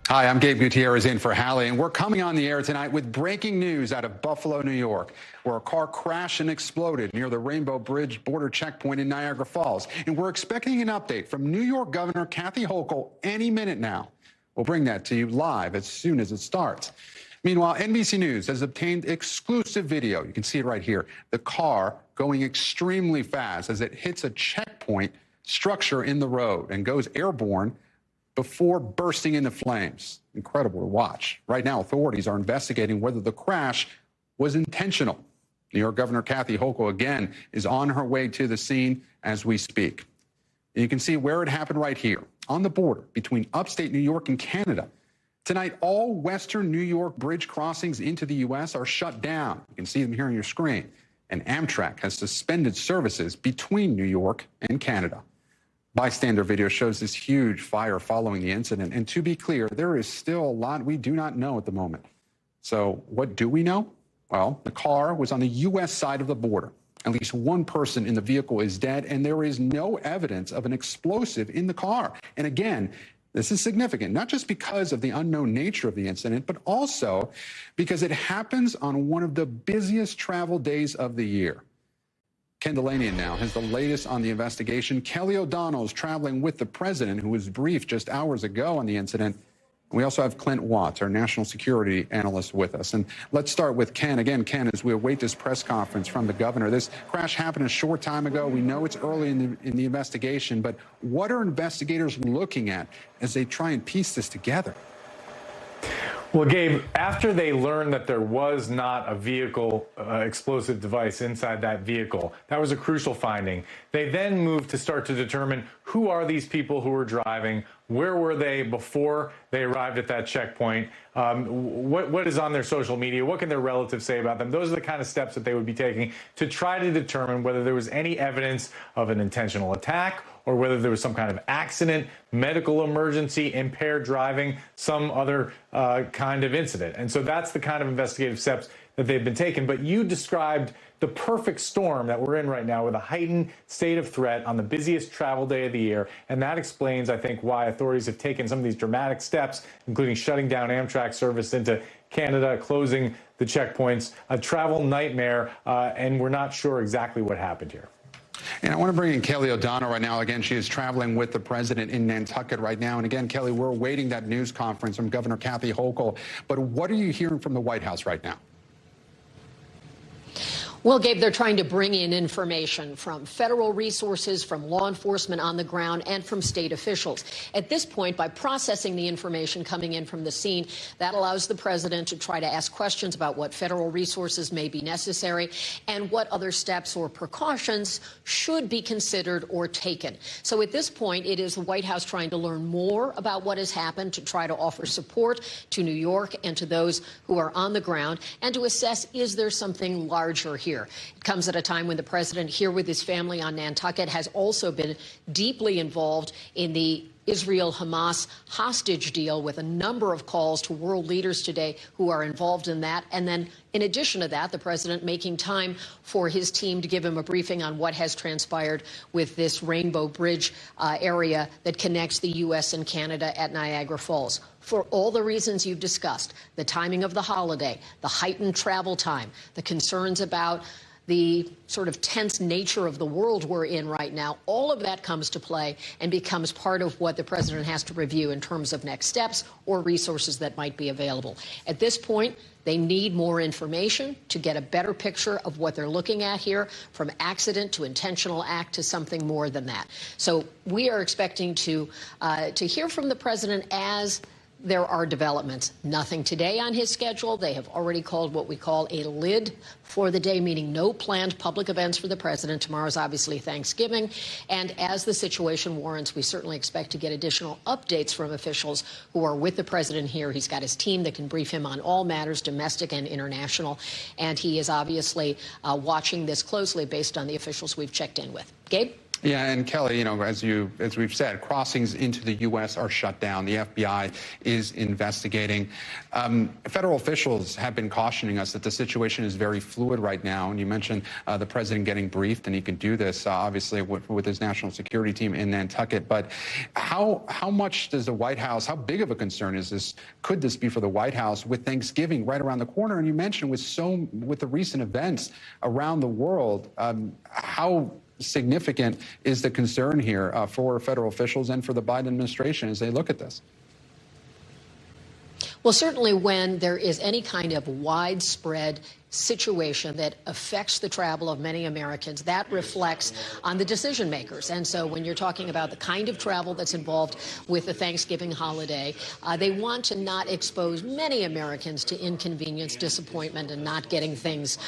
Hi, I'm Gabe Gutierrez in for Hallie, and we're coming on the air tonight with breaking news out of Buffalo, New York, where a car crashed and exploded near the Rainbow Bridge border checkpoint in Niagara Falls. And we're expecting an update from New York Governor Kathy Hochul any minute now. We'll bring that to you live as soon as it starts. Meanwhile, NBC News has obtained exclusive video. You can see it right here. The car going extremely fast as it hits a checkpoint structure in the road and goes airborne before bursting into flames. Incredible to watch. Right now, authorities are investigating whether the crash was intentional. New York Governor Kathy Hochul, again, is on her way to the scene as we speak. And you can see where it happened right here, on the border between upstate New York and Canada. Tonight, all western New York bridge crossings into the U.S. are shut down. You can see them here on your screen. And Amtrak has suspended services between New York and Canada. Bystander video shows this huge fire following the incident. And to be clear, there is still a lot we do not know at the moment. So what do we know? Well, the car was on the U.S. side of the border. At least one person in the vehicle is dead, and there is no evidence of an explosive in the car. And again, this is significant, not just because of the unknown nature of the incident, but also because it happens on one of the busiest travel days of the year. Ken Delanian now has the latest on the investigation. Kelly O'Donnell is traveling with the president, who was briefed just hours ago on the incident. We also have Clint Watts, our national security analyst, with us. And let's start with Ken. Again, Ken, as we await this press conference from the governor, this crash happened a short time ago. We know it's early in the investigation, but what are investigators looking at as they try and piece this together? Well, Gabe, after they learned that there was not a vehicle explosive device inside that vehicle, that was a crucial finding. They then moved to start to determine who are these people who were driving, where were they before they arrived at that checkpoint, what is on their social media, what can their relatives say about them. Those are the kind of steps that they would be taking to try to determine whether there was any evidence of an intentional attack or whether there was some kind of accident, medical emergency, impaired driving, some other kind of incident. And so that's the kind of investigative steps that they've been taking. But you described the perfect storm that we're in right now with a heightened state of threat on the busiest travel day of the year. And that explains, I think, why authorities have taken some of these dramatic steps, including shutting down Amtrak service into Canada, closing the checkpoints, a travel nightmare, and we're not sure exactly what happened here. And I want to bring in Kelly O'Donnell right now. Again, she is traveling with the president in Nantucket right now. And again, Kelly, we're awaiting that news conference from Governor Kathy Hochul. But what are you hearing from the White House right now? Well, Gabe, they're trying to bring in information from federal resources, from law enforcement on the ground, and from state officials. At this point, by processing the information coming in from the scene, that allows the president to try to ask questions about what federal resources may be necessary and what other steps or precautions should be considered or taken. So at this point, it is the White House trying to learn more about what has happened, to try to offer support to New York and to those who are on the ground, and to assess, is there something larger here? It comes at a time when the president, here with his family on Nantucket, has also been deeply involved in the Israel-Hamas hostage deal, with a number of calls to world leaders today who are involved in that. And then, in addition to that, the president making time for his team to give him a briefing on what has transpired with this Rainbow Bridge area that connects the U.S. and Canada at Niagara Falls. For all the reasons you've discussed, the timing of the holiday, the heightened travel time, the concerns about the sort of tense nature of the world we're in right now, all of that comes to play and becomes part of what the president has to review in terms of next steps or resources that might be available. At this point, they need more information to get a better picture of what they're looking at here, from accident to intentional act to something more than that. So we are expecting to hear from the president as there are developments. Nothing today on his schedule. They have already called what we call a lid for the day, meaning no planned public events for the president. Tomorrow's obviously Thanksgiving. And as the situation warrants, we certainly expect to get additional updates from officials who are with the president here. He's got his team that can brief him on all matters, domestic and international. And he is obviously watching this closely based on the officials we've checked in with. Gabe? Yeah, and Kelly, as we've said, crossings into the U.S. are shut down. The FBI is investigating. Federal officials have been cautioning us that the situation is very fluid right now. And you mentioned the president getting briefed, and he can do this, obviously, with his national security team in Nantucket. But how much does the White House, how big of a concern is this? Could this be for the White House with Thanksgiving right around the corner? And you mentioned with the recent events around the world, how significant is the concern here for federal officials and for the Biden administration as they look at this? Well, certainly when there is any kind of widespread situation that affects the travel of many Americans, that reflects on the decision makers. And so when you're talking about the kind of travel that's involved with the Thanksgiving holiday, they want to not expose many Americans to inconvenience, disappointment, and not getting things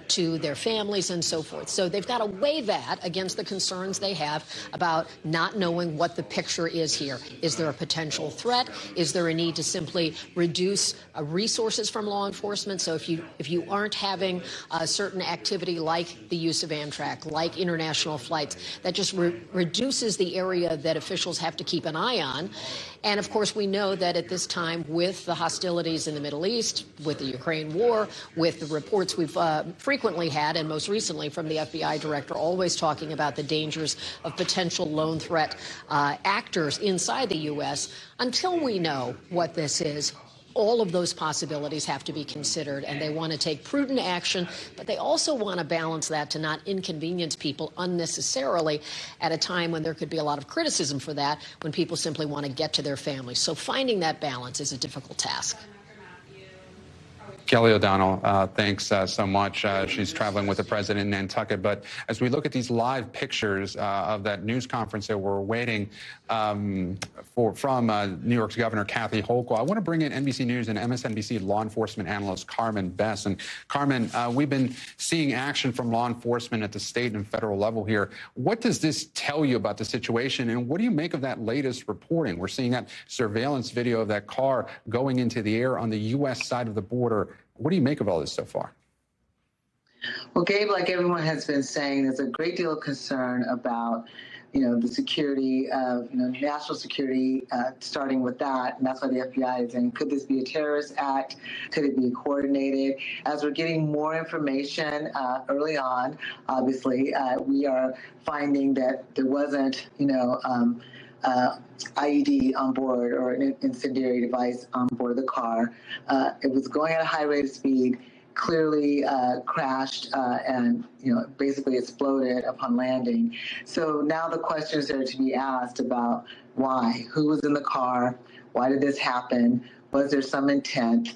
to their families and so forth. So they've got to weigh that against the concerns they have about not knowing what the picture is here. Is there a potential threat? Is there a need to simply reduce resources from law enforcement? So if you aren't having a certain activity like the use of Amtrak, like international flights, that just reduces the area that officials have to keep an eye on. And of course, we know that at this time, with the hostilities in the Middle East, with the Ukraine war, with the reports we've frequently had, and most recently from the FBI director, always talking about the dangers of potential lone threat actors inside the U.S., until we know what this is, all of those possibilities have to be considered, and they want to take prudent action, but they also want to balance that to not inconvenience people unnecessarily at a time when there could be a lot of criticism for that, when people simply want to get to their families. So finding that balance is a difficult task. Kelly O'Donnell, thanks so much. She's traveling with the president in Nantucket. But as we look at these live pictures of that news conference that we're waiting from New York's Governor Kathy Hochul, I want to bring in NBC News and MSNBC law enforcement analyst Carmen Bess. And Carmen, we've been seeing action from law enforcement at the state and federal level here. What does this tell you about the situation, and what do you make of that latest reporting? We're seeing that surveillance video of that car going into the air on the U.S. side of the border. What do you make of all this so far? Well, Gabe, like everyone has been saying, there's a great deal of concern about, the security of, national security, starting with that. And that's why the FBI is saying, could this be a terrorist act? Could it be coordinated? As we're getting more information early on, obviously, we are finding that there wasn't, IED on board or an incendiary device on board the car. It was going at a high rate of speed, clearly crashed and basically exploded upon landing. So now the questions are to be asked about why, who was in the car, why did this happen? Was there some intent?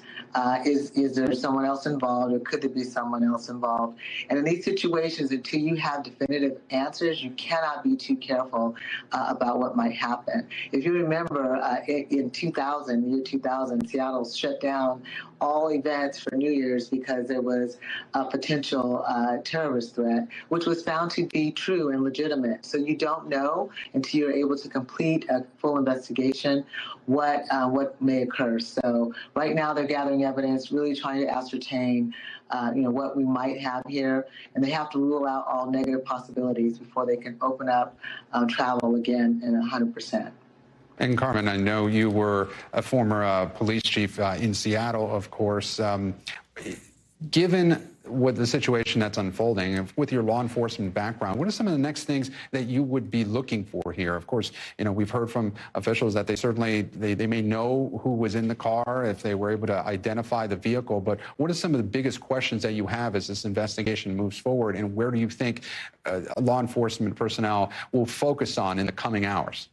Is there someone else involved, or could there be someone else involved? And in these situations, until you have definitive answers, you cannot be too careful about what might happen. If you remember, in 2000, Seattle shut down all events for New Year's because there was a potential terrorist threat, which was found to be true and legitimate. So you don't know until you're able to complete a full investigation what may occur. So right now they're gathering evidence, really trying to ascertain what we might have here, and they have to rule out all negative possibilities before they can open up travel again in 100%. And Carmen, I know you were a former police chief in Seattle, of course. Given what the situation that's unfolding, with your law enforcement background, what are some of the next things that you would be looking for here? Of course, we've heard from officials that they may know who was in the car if they were able to identify the vehicle. But what are some of the biggest questions that you have as this investigation moves forward, and where do you think law enforcement personnel will focus on in the coming hours?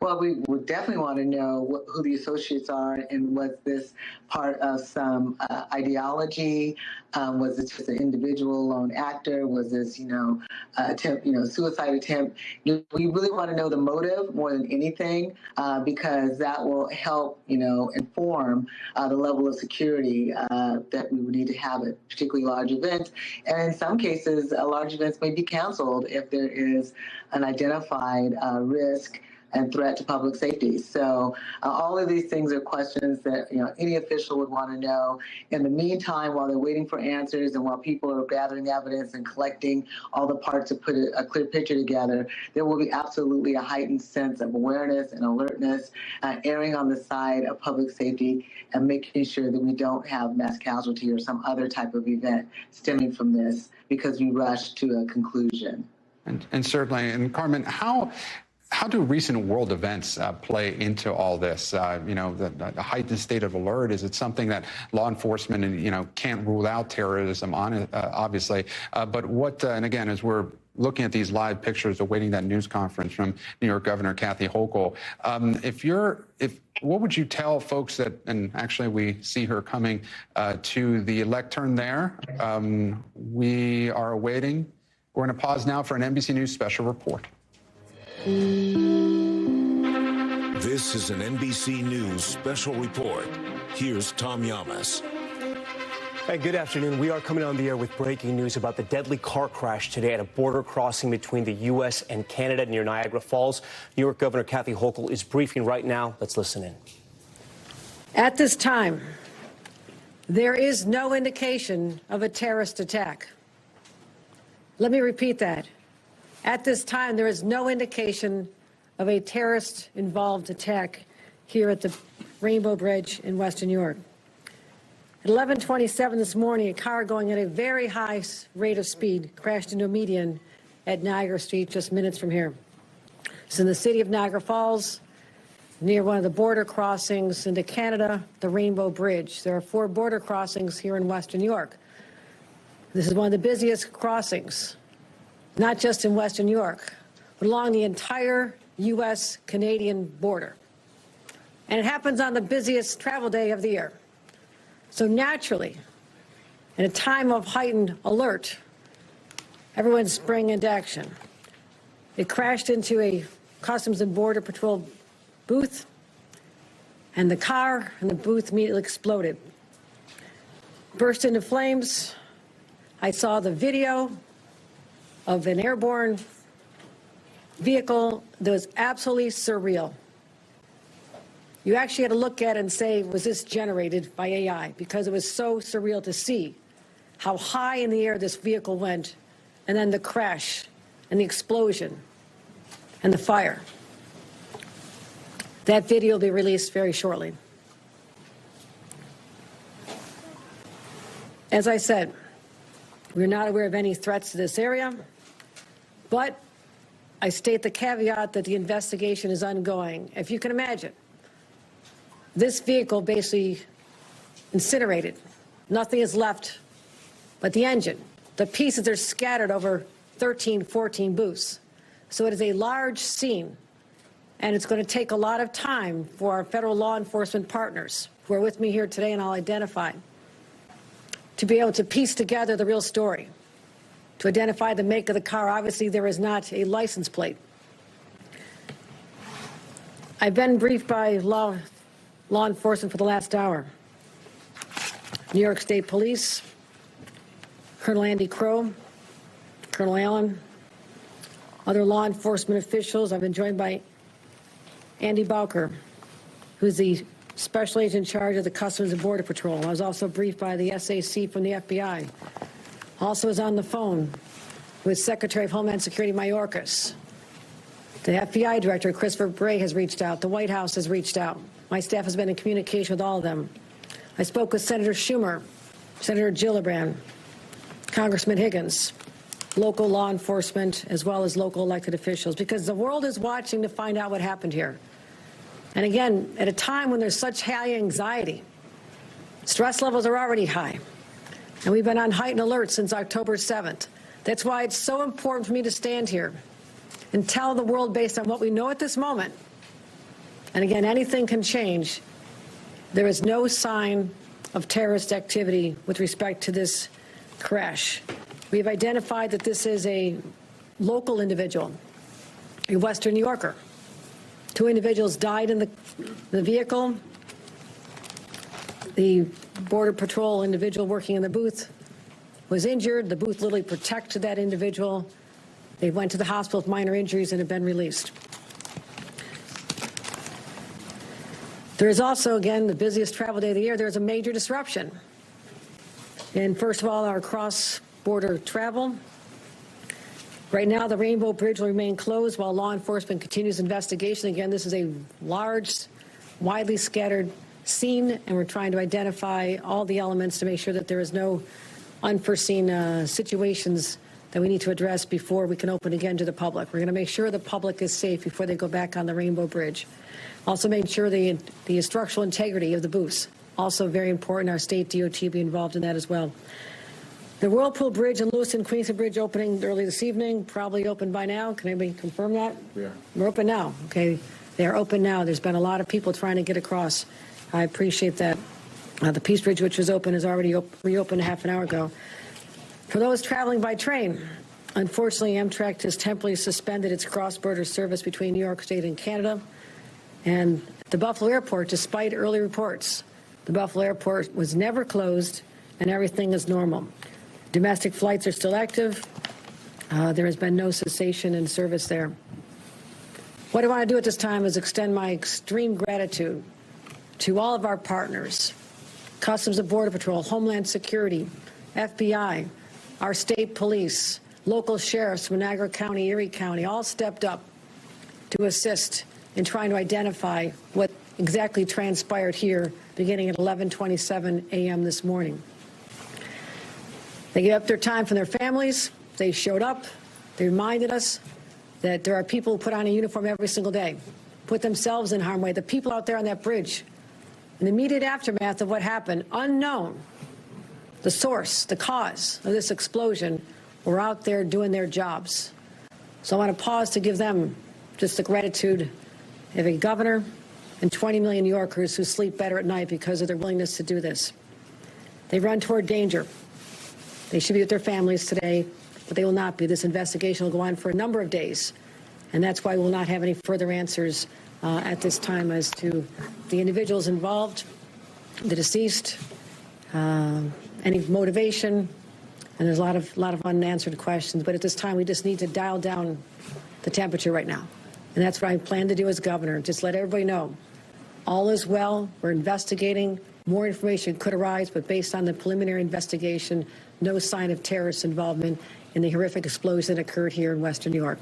Well, we would definitely want to know who the associates are, and was this part of some ideology? Was this just an individual lone actor? Was this, attempt, suicide attempt? We really want to know the motive more than anything, because that will help, inform the level of security that we would need to have at particularly large events. And in some cases, large events may be canceled if there is an identified risk and threat to public safety. So all of these things are questions that any official would want to know. In the meantime, while they're waiting for answers and while people are gathering evidence and collecting all the parts to put a clear picture together, there will be absolutely a heightened sense of awareness and alertness, erring on the side of public safety and making sure that we don't have mass casualty or some other type of event stemming from this because we rushed to a conclusion. And certainly, and Carmen, how do recent world events play into all this? The heightened state of alert, is it something that law enforcement can't rule out terrorism on it, obviously? But what, and again, as we're looking at these live pictures, awaiting that news conference from New York Governor Kathy Hochul, what would you tell folks that, and actually we see her coming to the lectern there. We are awaiting. We're going to pause now for an NBC News special report. This is an NBC News special report. Here's Tom Yamas. Hey, good afternoon. We are coming on the air with breaking news about the deadly car crash today at a border crossing between the U.S. and Canada near Niagara Falls. New York Governor Kathy Hochul is briefing right now. Let's listen in. At this time, there is no indication of a terrorist attack. Let me repeat that. At this time, there is no indication of a terrorist-involved attack here at the Rainbow Bridge in Western New York. At 11:27 this morning, a car going at a very high rate of speed crashed into a median at Niagara Street, just minutes from here. It's in the city of Niagara Falls, near one of the border crossings into Canada, the Rainbow Bridge. There are 4 border crossings here in Western New York. This is one of the busiest crossings, not just in Western New York, but along the entire U.S.-Canadian border. And it happens on the busiest travel day of the year. So naturally, in a time of heightened alert, everyone's sprang into action. It crashed into a Customs and Border Patrol booth, and the car and the booth immediately exploded. Burst into flames. I saw the video of an airborne vehicle that was absolutely surreal. You actually had to look at it and say, was this generated by AI? Because it was so surreal to see how high in the air this vehicle went, and then the crash and the explosion and the fire. That video will be released very shortly. As I said, we're not aware of any threats to this area, but I state the caveat that the investigation is ongoing. If you can imagine, this vehicle basically incinerated. Nothing is left but the engine. The pieces are scattered over 13, 14 booths. So it is a large scene, and it's going to take a lot of time for our federal law enforcement partners who are with me here today, and I'll identify, to be able to piece together the real story, to identify the make of the car. Obviously, there is not a license plate. I've been briefed by law enforcement for the last hour. New York State Police, Colonel Andy Crow, Colonel Allen, other law enforcement officials. I've been joined by Andy Bowker, who's the special agent in charge of the Customs and Border Patrol. I was also briefed by the SAC from the FBI. Also was on the phone with Secretary of Homeland Security Mayorkas. The FBI Director, Christopher Bray, has reached out. The White House has reached out. My staff has been in communication with all of them. I spoke with Senator Schumer, Senator Gillibrand, Congressman Higgins, local law enforcement, as well as local elected officials, because the world is watching to find out what happened here. And again, at a time when there's such high anxiety, stress levels are already high, and we've been on heightened alert since October 7th. That's why it's so important for me to stand here and tell the world, based on what we know at this moment, and again, anything can change, there is no sign of terrorist activity with respect to this crash. We have identified that this is a local individual, a Western New Yorker. 2 individuals died in the vehicle. The Border Patrol individual working in the booth was injured. The booth literally protected that individual. They went to the hospital with minor injuries and have been released. There is also, again, the busiest travel day of the year. There's a major disruption. And first of all, our cross-border travel. Right now, the Rainbow Bridge will remain closed while law enforcement continues investigation. Again, this is a large, widely scattered scene, and we're trying to identify all the elements to make sure that there is no unforeseen situations that we need to address before we can open again to the public. We're going to make sure the public is safe before they go back on the Rainbow Bridge. Also make sure the structural integrity of the booths. Also very important, our state DOT will be involved in that as well. The Whirlpool Bridge and Lewiston Queenston Bridge opening early this evening, probably open by now. Can anybody confirm that? We are. We're open now. Okay, they are open now. There's been a lot of people trying to get across. I appreciate that. The Peace Bridge, which was open, is already reopened half an hour ago. For those traveling by train, unfortunately, Amtrak has temporarily suspended its cross-border service between New York State and Canada. And the Buffalo Airport, despite early reports, the Buffalo Airport was never closed and everything is normal. Domestic flights are still active. There has been no cessation in service there. What I want to do at this time is extend my extreme gratitude to all of our partners, Customs and Border Patrol, Homeland Security, FBI, our state police, local sheriffs from Niagara County, Erie County, all stepped up to assist in trying to identify what exactly transpired here beginning at 11:27 a.m. this morning. They gave up their time from their families. They showed up. They reminded us that there are people who put on a uniform every single day, put themselves in harm's way. The people out there on that bridge, in the immediate aftermath of what happened, unknown, the source, the cause of this explosion, were out there doing their jobs. So I want to pause to give them just the gratitude of a governor and 20 million New Yorkers who sleep better at night because of their willingness to do this. They run toward danger. They should be with their families today, but they will not be. This investigation will go on for a number of days, and that's why we will not have any further answers at this time as to the individuals involved, the deceased, any motivation, and there's a lot of unanswered questions. But at this time, we just need to dial down the temperature right now, and that's what I plan to do as governor. Just let everybody know all is well. We're investigating. More information could arise, but based on the preliminary investigation, no sign of terrorist involvement in the horrific explosion that occurred here in Western New York.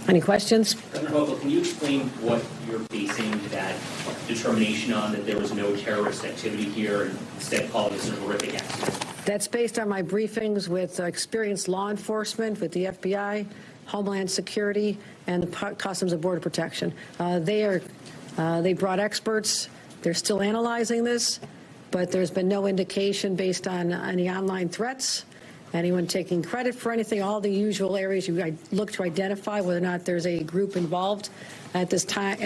Any questions? Governor Hochul, can you explain what you're basing that determination on, that there was no terrorist activity here, and instead calling this a horrific accident? That's based on my briefings with experienced law enforcement, with the FBI, Homeland Security, and the Customs and Border Protection. They brought experts. They're still analyzing this, but there's been no indication based on any online threats, anyone taking credit for anything, all the usual areas you look to identify whether or not there's a group involved at this time.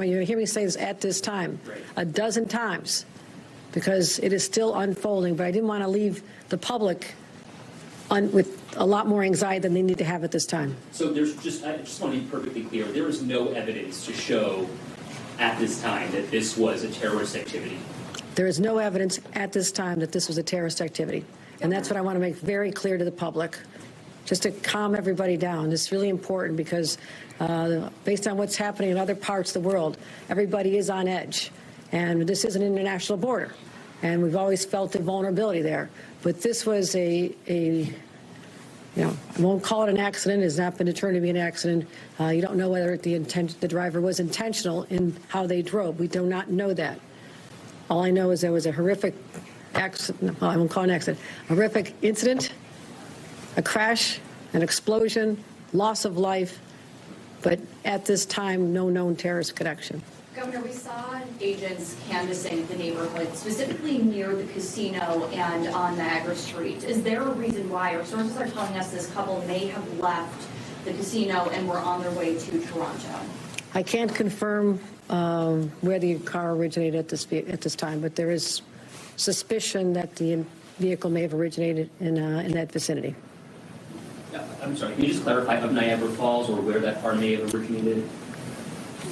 You hear me say this at this time, right, a dozen times, because it is still unfolding, but I didn't want to leave the public with a lot more anxiety than they need to have at this time. So I just want to be perfectly clear, there is no evidence to show at this time that this was a terrorist activity? There is no evidence at this time that this was a terrorist activity. And that's what I want to make very clear to the public, just to calm everybody down. It's really important because based on what's happening in other parts of the world, everybody is on edge. And this is an international border. And we've always felt the vulnerability there. But this was I won't call it an accident. It has not been determined to be an accident. You don't know whether the driver was intentional in how they drove. We do not know that. All I know is there was a horrific accident. Well, I won't call it an accident. A horrific incident, a crash, an explosion, loss of life. But at this time, no known terrorist connection. Governor, we saw agents canvassing the neighborhood, specifically near the casino and on Niagara Street. Is there a reason why? Our sources are telling us this couple may have left the casino and were on their way to Toronto. I can't confirm where the car originated at this time, but there is suspicion that the vehicle may have originated in that vicinity. I'm sorry, can you just clarify, of Niagara Falls, or where that car may have originated?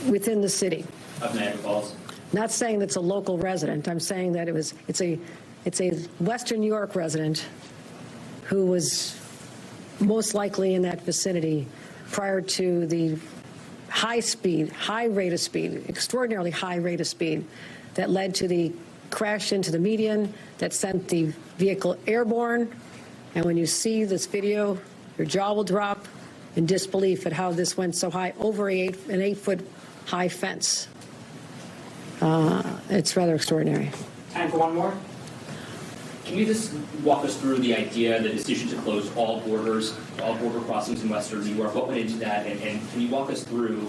Within the city. Of Niagara Falls? Not saying that's a local resident. I'm saying that it's a Western New York resident who was most likely in that vicinity prior to the high speed, high rate of speed, extraordinarily high rate of speed that led to the crash into the median that sent the vehicle airborne. And when you see this video, your jaw will drop in disbelief at how this went so high over an 8-foot high fence. It's rather extraordinary. Time for one more. Can you just walk us through the idea, the decision to close all border crossings in Western New York? What went into that, and can you walk us through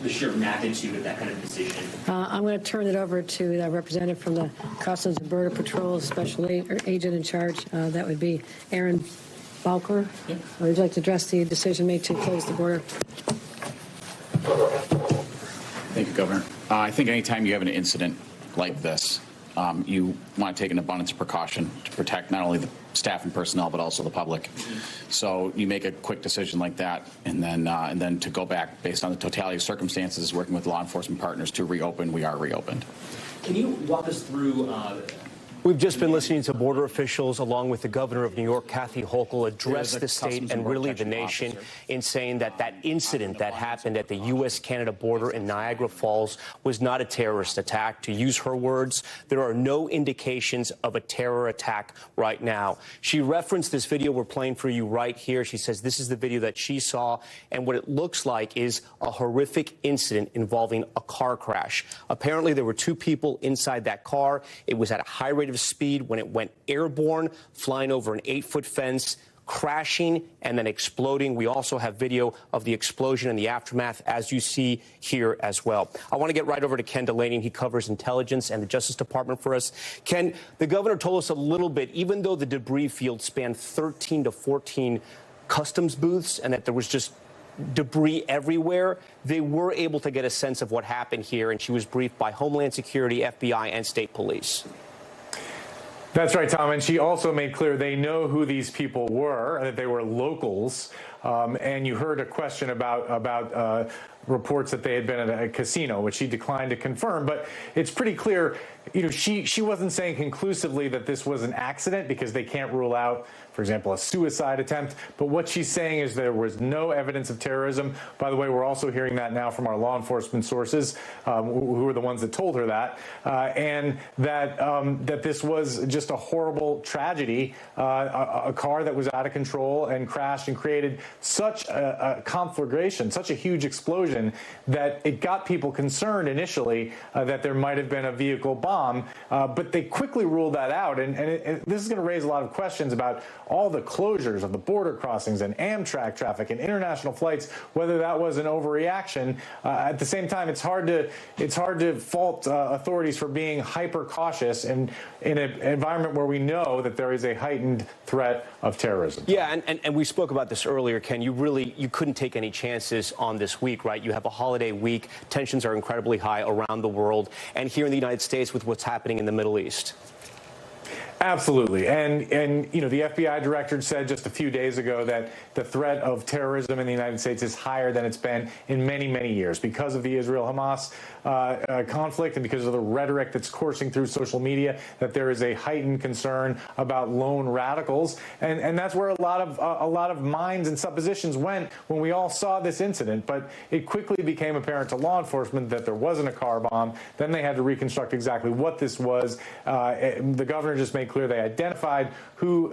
the sheer magnitude of that kind of decision? I'm going to turn it over to the representative from the Customs and Border Patrol, special agent in charge. That would be Aaron Balker. Yeah. Would you like to address the decision made to close the border? Thank you, Governor. I think anytime you have an incident like this, you want to take an abundance of precaution to protect not only the staff and personnel, but also the public. So you make a quick decision like that, and then to go back based on the totality of circumstances, working with law enforcement partners to reopen, we are reopened. Can you walk us through? We've just been listening to border officials, along with the governor of New York, Kathy Hochul, address the state and really the nation in saying that that incident that happened at the U.S.-Canada border in Niagara Falls was not a terrorist attack. To use her words, there are no indications of a terror attack right now. She referenced this video we're playing for you right here. She says this is the video that she saw, and what it looks like is a horrific incident involving a car crash. Apparently, there were two people inside that car. It was at a high rate of speed when it went airborne, flying over an 8-foot fence, crashing and then exploding. We also have video of the explosion and the aftermath, as you see here as well. I want to get right over to Ken Delaney. He covers intelligence and the Justice Department for us. Ken, the governor told us a little bit, even though the debris field spanned 13 to 14 customs booths and that there was just debris everywhere, they were able to get a sense of what happened here, and she was briefed by Homeland Security, FBI, and state police. That's right, Tom. And she also made clear they know who these people were, that they were locals. And you heard a question about reports that they had been at a casino, which she declined to confirm. But it's pretty clear, she wasn't saying conclusively that this was an accident, because they can't rule out, for example, a suicide attempt. But what she's saying is there was no evidence of terrorism. By the way, we're also hearing that now from our law enforcement sources, who are the ones that told her that, and that this was just a horrible tragedy, a car that was out of control and crashed and created such a conflagration, such a huge explosion, that it got people concerned initially that there might have been a vehicle bomb, but they quickly ruled that out. And this is going to raise a lot of questions about all the closures of the border crossings and Amtrak traffic and international flights, whether that was an overreaction. At the same time, it's hard to fault authorities for being hyper cautious in an environment where we know that there is a heightened threat of terrorism. Yeah, and we spoke about this earlier, Ken. You couldn't take any chances on this week, right? You have a holiday week. Tensions are incredibly high around the world, and here in the United States with what's happening in the Middle East. Absolutely. And the FBI director said just a few days ago that the threat of terrorism in the United States is higher than it's been in many, many years because of the Israel-Hamas conflict and because of the rhetoric that's coursing through social media, that there is a heightened concern about lone radicals. And that's where a lot of minds and suppositions went when we all saw this incident. But it quickly became apparent to law enforcement that there wasn't a car bomb. Then they had to reconstruct exactly what this was. The governor just made clear they identified who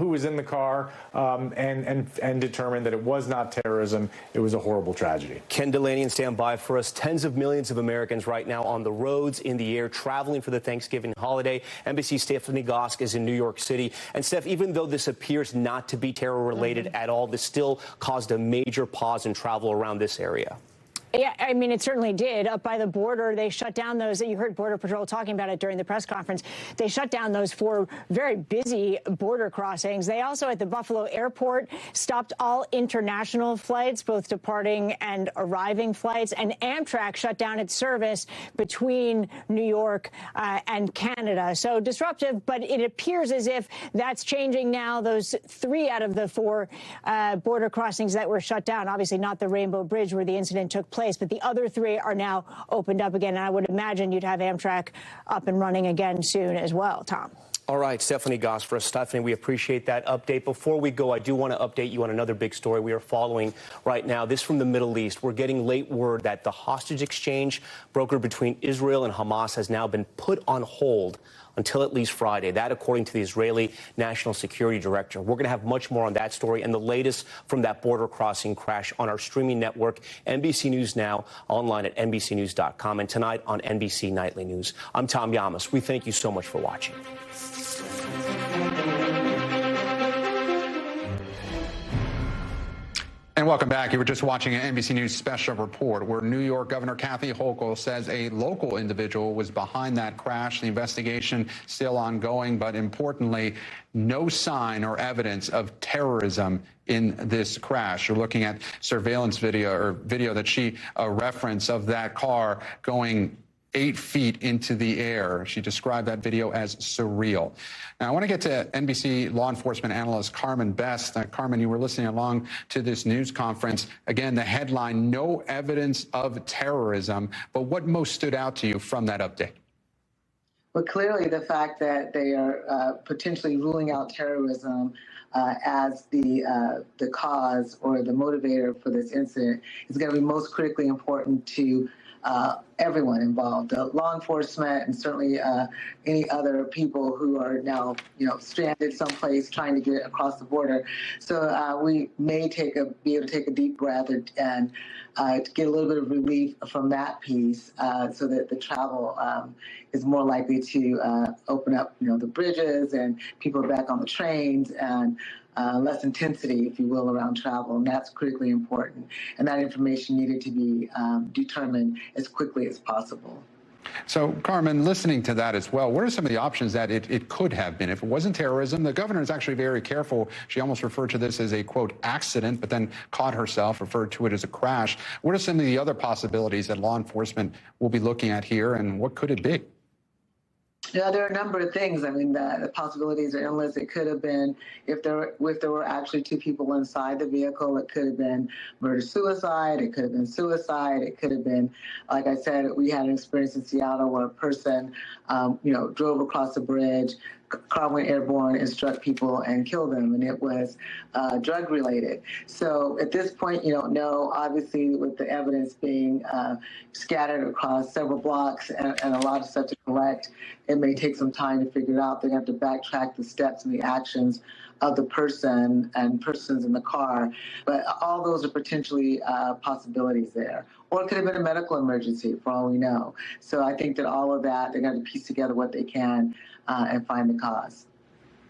was in the car and determined that it was not terrorism. It was a horrible tragedy. Ken Delaney, stand by for us. Tens of millions of Americans right now on the roads, in the air, traveling for the Thanksgiving holiday. NBC's Stephanie Gosk is in New York City. And Steph, even though this appears not to be terror-related at all, this still caused a major pause in travel around this area. Yeah, I mean, it certainly did. Up by the border, they shut down those. You heard Border Patrol talking about it during the press conference. They shut down those 4 very busy border crossings. They also, at the Buffalo airport, stopped all international flights, both departing and arriving flights. And Amtrak shut down its service between New York and Canada. So disruptive, but it appears as if that's changing now. Those 3 out of the 4 border crossings that were shut down, obviously not the Rainbow Bridge where the incident took place, but the other 3 are now opened up again. And I would imagine you'd have Amtrak up and running again soon as well, Tom. All right, Stephanie Goss for us. Stephanie, we appreciate that update. Before we go, I do want to update you on another big story we are following right now. This from the Middle East. We're getting late word that the hostage exchange brokered between Israel and Hamas has now been put on hold until at least Friday. That, according to the Israeli National Security Director. We're going to have much more on that story and the latest from that border crossing crash on our streaming network, NBC News Now, online at NBCnews.com, and tonight on NBC Nightly News. I'm Tom Yamas. We thank you so much for watching. And welcome back. You were just watching an NBC News special report where New York Governor Kathy Hochul says a local individual was behind that crash. The investigation still ongoing, but importantly, no sign or evidence of terrorism in this crash. You're looking at surveillance video that she referenced of that car going 8 feet into the air. She described that video as surreal. Now, I want to get to NBC law enforcement analyst Carmen Best. Carmen, you were listening along to this news conference. Again, the headline, no evidence of terrorism. But what most stood out to you from that update? Well, clearly the fact that they are potentially ruling out terrorism as the cause or the motivator for this incident is going to be most critically important to everyone involved, law enforcement, and certainly any other people who are now, stranded someplace trying to get across the border. So we may be able to take a deep breath and get a little bit of relief from that piece, so that the travel is more likely to open up, the bridges and people are back on the trains and less intensity, if you will, around travel, and that's critically important. And that information needed to be determined as quickly as possible. So, Carmen, listening to that as well, what are some of the options that it could have been? If it wasn't terrorism, the governor is actually very careful. She almost referred to this as a, quote, accident, but then caught herself, referred to it as a crash. What are some of the other possibilities that law enforcement will be looking at here, and what could it be? Yeah, there are a number of things. I mean, the possibilities are endless. It could have been, if there were actually two people inside the vehicle, it could have been murder-suicide. It could have been suicide. It could have been, like I said, we had an experience in Seattle where a person, drove across a bridge, car went airborne and struck people and killed them, and it was drug-related. So at this point, you don't know. Obviously, with the evidence being scattered across several blocks and a lot of stuff to collect, it may take some time to figure it out. They're going to have to backtrack the steps and the actions of the person and persons in the car. But all those are potentially possibilities there. Or it could have been a medical emergency, for all we know. So I think that all of that, they're going to piece together what they can and find the cause.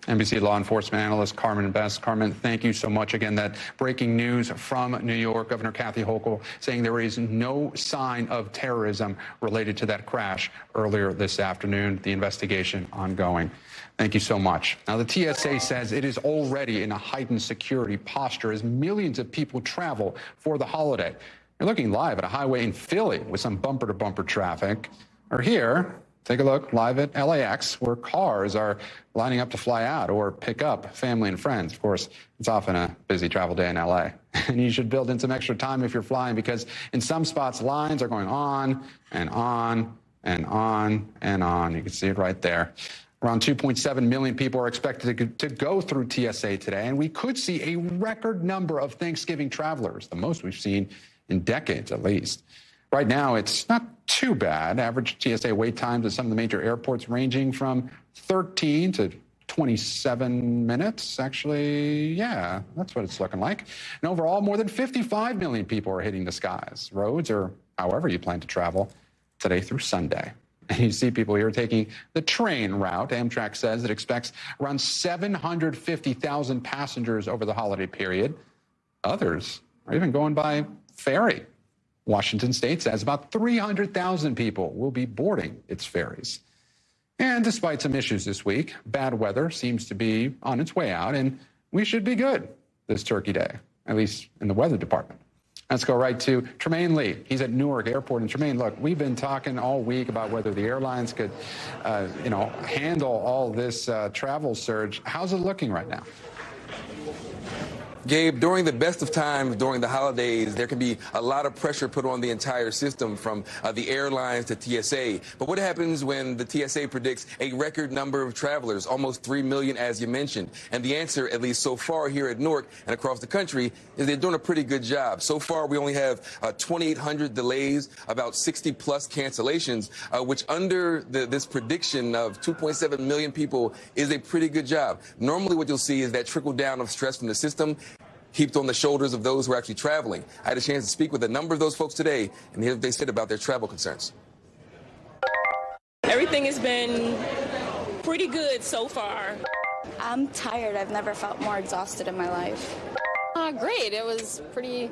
NBC law enforcement analyst Carmen Best. Carmen, thank you so much. Again, that breaking news from New York, Governor Kathy Hochul saying there is no sign of terrorism related to that crash earlier this afternoon. The investigation ongoing. Thank you so much. Now, the TSA says it is already in a heightened security posture as millions of people travel for the holiday. You're looking live at a highway in Philly with some bumper-to-bumper traffic. Or here, take a look live at LAX, where cars are lining up to fly out or pick up family and friends. Of course, it's often a busy travel day in LA. And you should build in some extra time if you're flying, because in some spots, lines are going on and on and on and on. You can see it right there. Around 2.7 million people are expected to go through TSA today, and we could see a record number of Thanksgiving travelers, the most we've seen in decades at least. Right now, it's not too bad. Average TSA wait times at some of the major airports ranging from 13 to 27 minutes. Actually, yeah, that's what it's looking like. And overall, more than 55 million people are hitting the skies, roads, or however you plan to travel today through Sunday. And you see people here taking the train route. Amtrak says it expects around 750,000 passengers over the holiday period. Others are even going by ferry. Washington State says about 300,000 people will be boarding its ferries. And despite some issues this week, bad weather seems to be on its way out, and we should be good this Turkey Day, at least in the weather department. Let's go right to Tremaine Lee. He's at Newark Airport. And Tremaine, look, we've been talking all week about whether the airlines could, handle all this travel surge. How's it looking right now? Gabe, during the best of times, during the holidays, there can be a lot of pressure put on the entire system from the airlines to TSA. But what happens when the TSA predicts a record number of travelers, almost 3 million, as you mentioned? And the answer, at least so far here at Newark and across the country, is they're doing a pretty good job. So far, we only have 2,800 delays, about 60-plus cancellations, which under this prediction of 2.7 million people is a pretty good job. Normally, what you'll see is that trickle down of stress from the system heaped on the shoulders of those who are actually traveling. I had a chance to speak with a number of those folks today, and here's what they said about their travel concerns. Everything has been pretty good so far. I'm tired. I've never felt more exhausted in my life. Great. It was pretty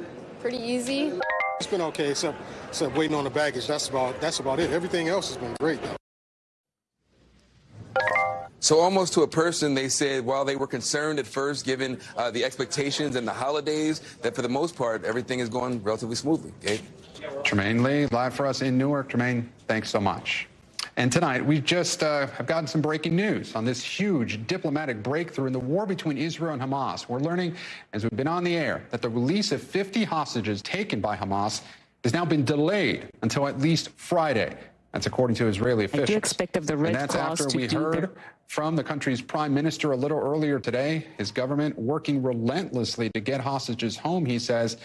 easy. It's been okay, except waiting on the baggage. That's about it. Everything else has been great, though. So almost to a person, they said while they were concerned at first, given the expectations and the holidays, that for the most part, everything is going relatively smoothly. Gabe? Tremaine Lee, live for us in Newark. Tremaine, thanks so much. And tonight, we just have gotten some breaking news on this huge diplomatic breakthrough in the war between Israel and Hamas. We're learning, as we've been on the air, that the release of 50 hostages taken by Hamas has now been delayed until at least Friday. That's according to Israeli officials. I do expect of the Red Cross Cross after we heard from the country's prime minister a little earlier today. His government working relentlessly to get hostages home, he says,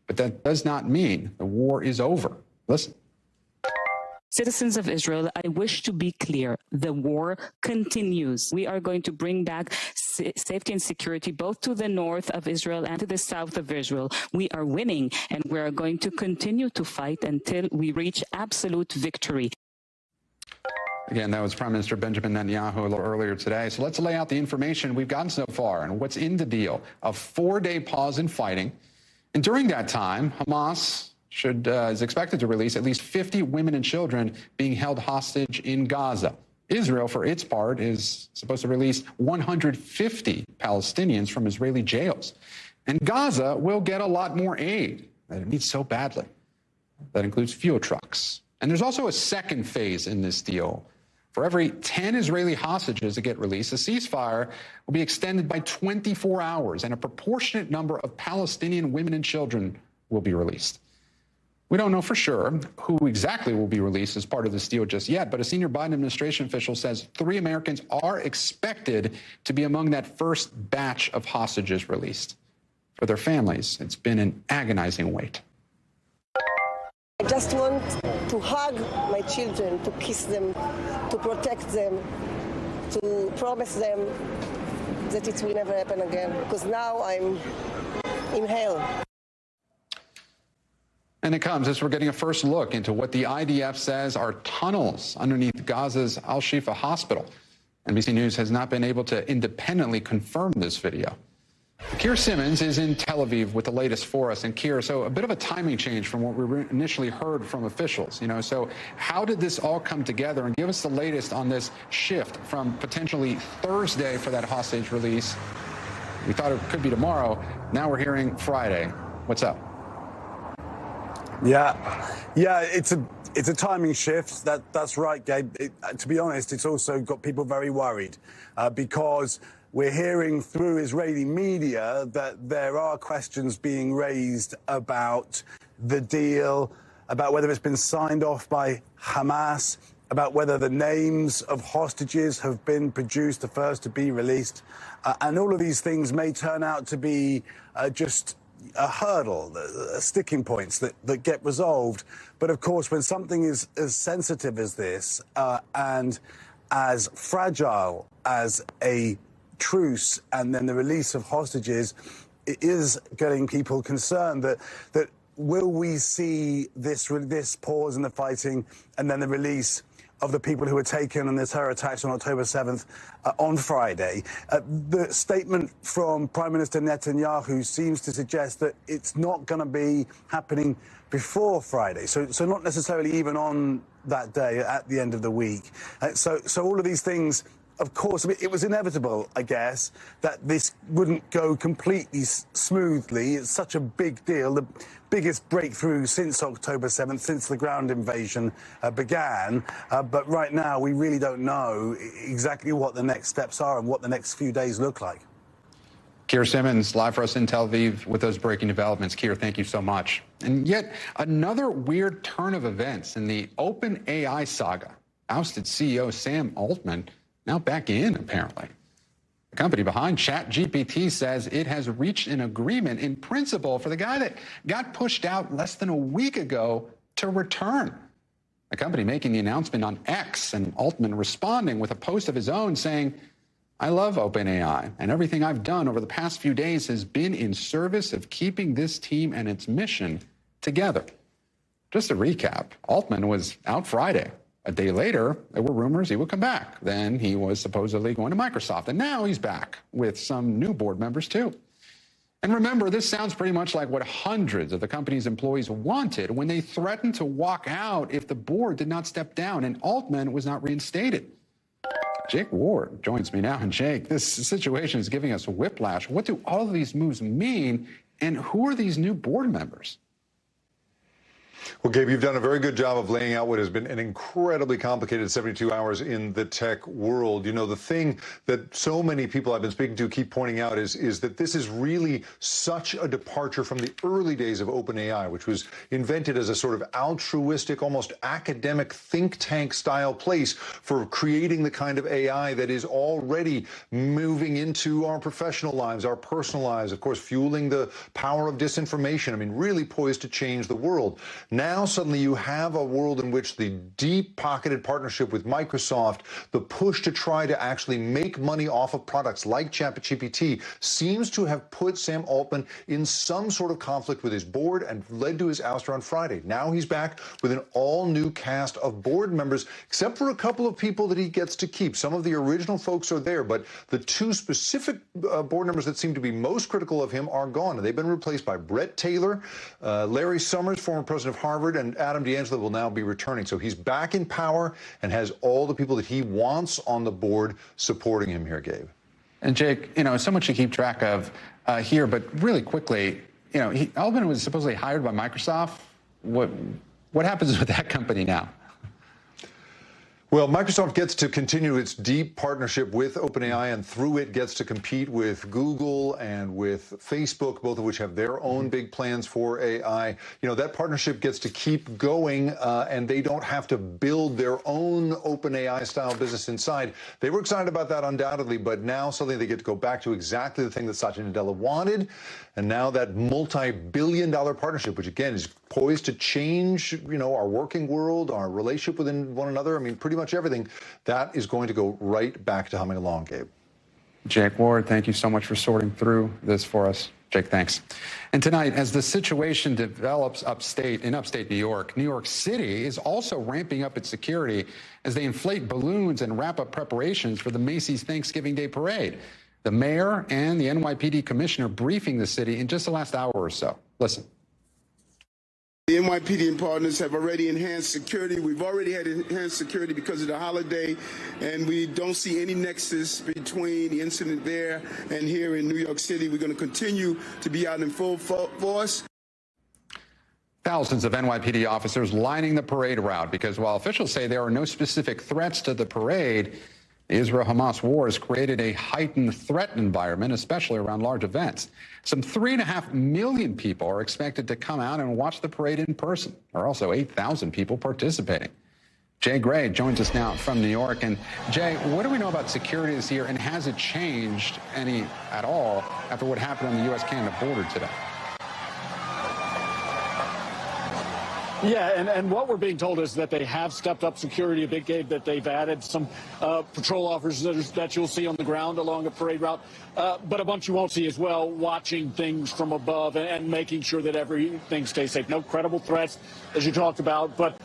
but that does not mean the war is over. Listen. Citizens of Israel, I wish to be clear. The war continues. We are going to bring back safety and security both to the north of Israel and to the south of Israel. We are winning, and we are going to continue to fight until we reach absolute victory. Again, that was Prime Minister Benjamin Netanyahu a little earlier today. So let's lay out the information we've gotten so far and what's in the deal. A 4-day pause in fighting. And during that time, Hamas is expected to release at least 50 women and children being held hostage in Gaza. Israel, for its part, is supposed to release 150 Palestinians from Israeli jails. And Gaza will get a lot more aid that it needs so badly. That includes fuel trucks. And there's also a second phase in this deal. For every 10 Israeli hostages that get released, a ceasefire will be extended by 24 hours, and a proportionate number of Palestinian women and children will be released. We don't know for sure who exactly will be released as part of this deal just yet, but a senior Biden administration official says 3 Americans are expected to be among that first batch of hostages released. For their families, it's been an agonizing wait. I just want to hug my children, to kiss them, to protect them, to promise them that it will never happen again, because now I'm in hell. And it comes as we're getting a first look into what the IDF says are tunnels underneath Gaza's Al-Shifa hospital. NBC News has not been able to independently confirm this video. Keir Simmons is in Tel Aviv with the latest for us. And Keir, so a bit of a timing change from what we initially heard from officials. So how did this all come together? And give us the latest on this shift from potentially Thursday for that hostage release. We thought it could be tomorrow. Now we're hearing Friday. What's up? Yeah, it's a timing shift. That's right, Gabe. To be honest, it's also got people very worried because we're hearing through Israeli media that there are questions being raised about the deal, about whether it's been signed off by Hamas, about whether the names of hostages have been produced, the first to be released. And all of these things may turn out to be just a hurdle, sticking points that get resolved. But of course, when something is as sensitive as this and as fragile as a truce and then the release of hostages, it is getting people concerned that will we see this pause in the fighting and then the release of the people who were taken in the terror attacks on October 7th on Friday. The statement from Prime Minister Netanyahu seems to suggest that it's not going to be happening before Friday, so not necessarily even on that day at the end of the week. So all of these things, of course, I mean, it was inevitable, I guess, that this wouldn't go completely smoothly. It's such a big deal, the biggest breakthrough since October 7th, since the ground invasion began. But right now, we really don't know exactly what the next steps are and what the next few days look like. Keir Simmons, live for us in Tel Aviv with those breaking developments. Keir, thank you so much. And yet another weird turn of events in the OpenAI saga. Ousted CEO Sam Altman now back in, apparently. The company behind ChatGPT says it has reached an agreement in principle for the guy that got pushed out less than a week ago to return. The company making the announcement on X, and Altman responding with a post of his own saying, "I love OpenAI, and everything I've done over the past few days has been in service of keeping this team and its mission together." Just to recap, Altman was out Friday. A day later, there were rumors he would come back. Then he was supposedly going to Microsoft, and now he's back with some new board members too. And remember, this sounds pretty much like what hundreds of the company's employees wanted when they threatened to walk out if the board did not step down and Altman was not reinstated. Jake Ward joins me now. And Jake, this situation is giving us whiplash. What do all of these moves mean, and who are these new board members? Well, Gabe, you've done a very good job of laying out what has been an incredibly complicated 72 hours in the tech world. You know, the thing that so many people I've been speaking to keep pointing out is that this is really such a departure from the early days of OpenAI, which was invented as a sort of altruistic, almost academic think tank style place for creating the kind of AI that is already moving into our professional lives, our personal lives, of course, fueling the power of disinformation. I mean, really poised to change the world. Now, suddenly you have a world in which the deep-pocketed partnership with Microsoft, the push to try to actually make money off of products like ChatGPT, seems to have put Sam Altman in some sort of conflict with his board and led to his ouster on Friday. Now he's back with an all-new cast of board members, except for a couple of people that he gets to keep. Some of the original folks are there, but the two specific board members that seem to be most critical of him are gone. They've been replaced by Brett Taylor, Larry Summers, former president of Harvard, and Adam D'Angelo will now be returning. So he's back in power and has all the people that he wants on the board supporting him here, Gabe. And Jake, you know, so much to keep track of here, but really quickly, you know, Altman was supposedly hired by Microsoft. What happens with that company now? Well, Microsoft gets to continue its deep partnership with OpenAI, and through it gets to compete with Google and with Facebook, both of which have their own big plans for AI. You know, that partnership gets to keep going, and they don't have to build their own OpenAI-style business inside. They were excited about that, undoubtedly, but now suddenly they get to go back to exactly the thing that Satya Nadella wanted, and now that multi-billion-dollar partnership, which, again, is poised to change, you know, our working world, our relationship within one another. I mean, pretty much everything, that is going to go right back to humming along, Gabe. Jake Ward, thank you so much for sorting through this for us. Jake, thanks. And tonight, as the situation develops in upstate New York City is also ramping up its security as they inflate balloons and wrap up preparations for the Macy's Thanksgiving Day Parade. The mayor and the NYPD commissioner briefing the city in just the last hour or so. Listen. The NYPD and partners have already enhanced security. We've already had enhanced security because of the holiday, and we don't see any nexus between the incident there and here in New York City. We're going to continue to be out in full force. Thousands of NYPD officers lining the parade route because while officials say there are no specific threats to the parade, the Israel-Hamas war has created a heightened threat environment, especially around large events. Some 3.5 million people are expected to come out and watch the parade in person. There are also 8,000 people participating. Jay Gray joins us now from New York. And Jay, what do we know about security this year, and has it changed any at all after what happened on the U.S.-Canada border today? Yeah, and what we're being told is that they have stepped up security a bit, Gabe, that they've added some patrol officers that you'll see on the ground along the parade route, but a bunch you won't see as well, watching things from above and making sure that everything stays safe. No credible threats, as you talked about, but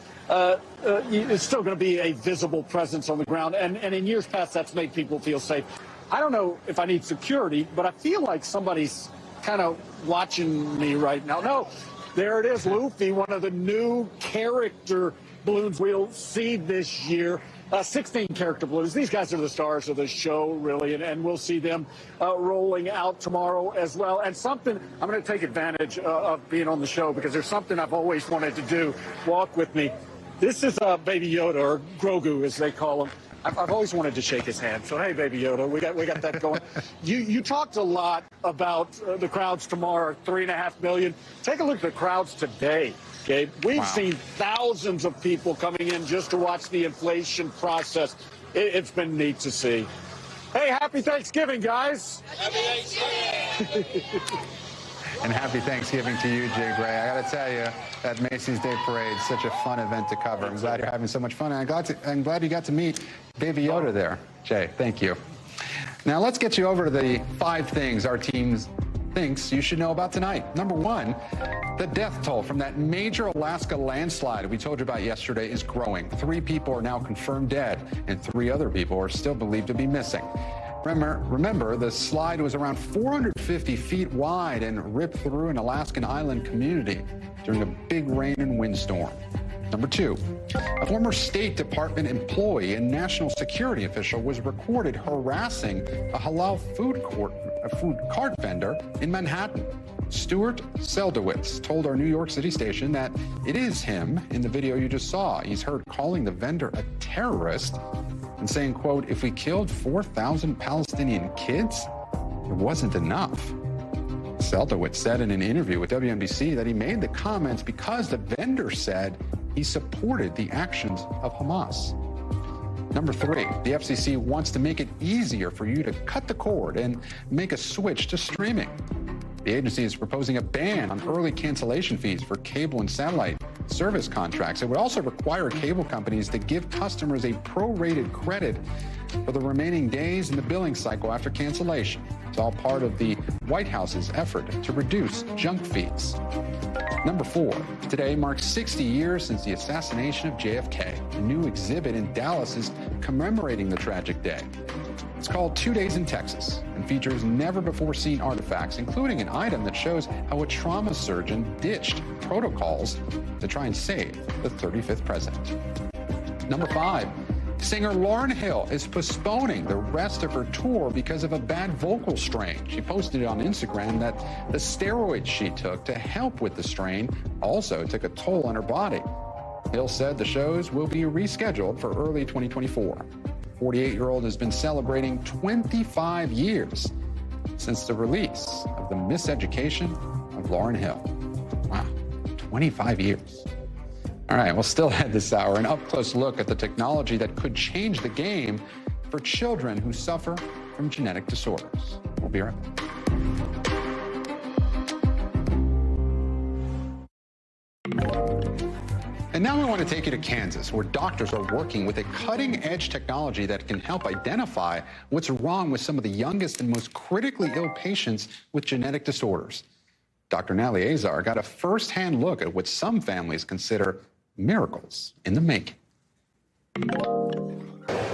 it's still going to be a visible presence on the ground, and in years past, that's made people feel safe. I don't know if I need security, but I feel like somebody's kind of watching me right now. No. There it is, Luffy, one of the new character balloons we'll see this year. 16 character balloons. These guys are the stars of the show, really, and we'll see them rolling out tomorrow as well. And something, I'm going to take advantage of being on the show because there's something I've always wanted to do. Walk with me. This is Baby Yoda, or Grogu, as they call him. I've always wanted to shake his hand. So, hey, Baby Yoda, we got that going. You talked a lot about the crowds tomorrow, 3.5 million. Take a look at the crowds today, Gabe. We've seen thousands of people coming in just to watch the inflation process. It's been neat to see. Hey, happy Thanksgiving, guys. Happy Thanksgiving. And happy Thanksgiving to you, Jay Gray. I got to tell you, that Macy's Day Parade is such a fun event to cover. I'm glad you're having so much fun. And I'm glad you got to meet Baby Yoda there. Jay, thank you. Now let's get you over to the 5 things our team thinks you should know about tonight. Number 1, the death toll from that major Alaska landslide we told you about yesterday is growing. 3 people are now confirmed dead, and 3 other people are still believed to be missing. Remember, the slide was around 450 feet wide and ripped through an Alaskan island community during a big rain and windstorm. Number 2, a former State Department employee and national security official was recorded harassing a halal food cart vendor in Manhattan. Stuart Seldowitz told our New York City station that it is him in the video you just saw. He's heard calling the vendor a terrorist and saying, quote, if we killed 4,000 Palestinian kids, it wasn't enough. Seldowitz said in an interview with WNBC that he made the comments because the vendor said he supported the actions of Hamas. Number 3, the FCC wants to make it easier for you to cut the cord and make a switch to streaming. The agency is proposing a ban on early cancellation fees for cable and satellite service contracts. It would also require cable companies to give customers a prorated credit for the remaining days in the billing cycle after cancellation. It's all part of the White House's effort to reduce junk fees. Number 4, today marks 60 years since the assassination of JFK. A new exhibit in Dallas is commemorating the tragic day. It's called 2 Days in Texas and features never-before-seen artifacts, including an item that shows how a trauma surgeon ditched protocols to try and save the 35th president. Number 5, singer Lauryn Hill is postponing the rest of her tour because of a bad vocal strain. She posted on Instagram that the steroids she took to help with the strain also took a toll on her body. Hill said the shows will be rescheduled for early 2024. 48-year-old has been celebrating 25 years since the release of The Miseducation of Lauryn Hill. Wow, 25 years. All right, we'll still ahead this hour, an up-close look at the technology that could change the game for children who suffer from genetic disorders. We'll be right back. And now we want to take you to Kansas, where doctors are working with a cutting-edge technology that can help identify what's wrong with some of the youngest and most critically ill patients with genetic disorders. Dr. Hallie got a first-hand look at what some families consider miracles in the making.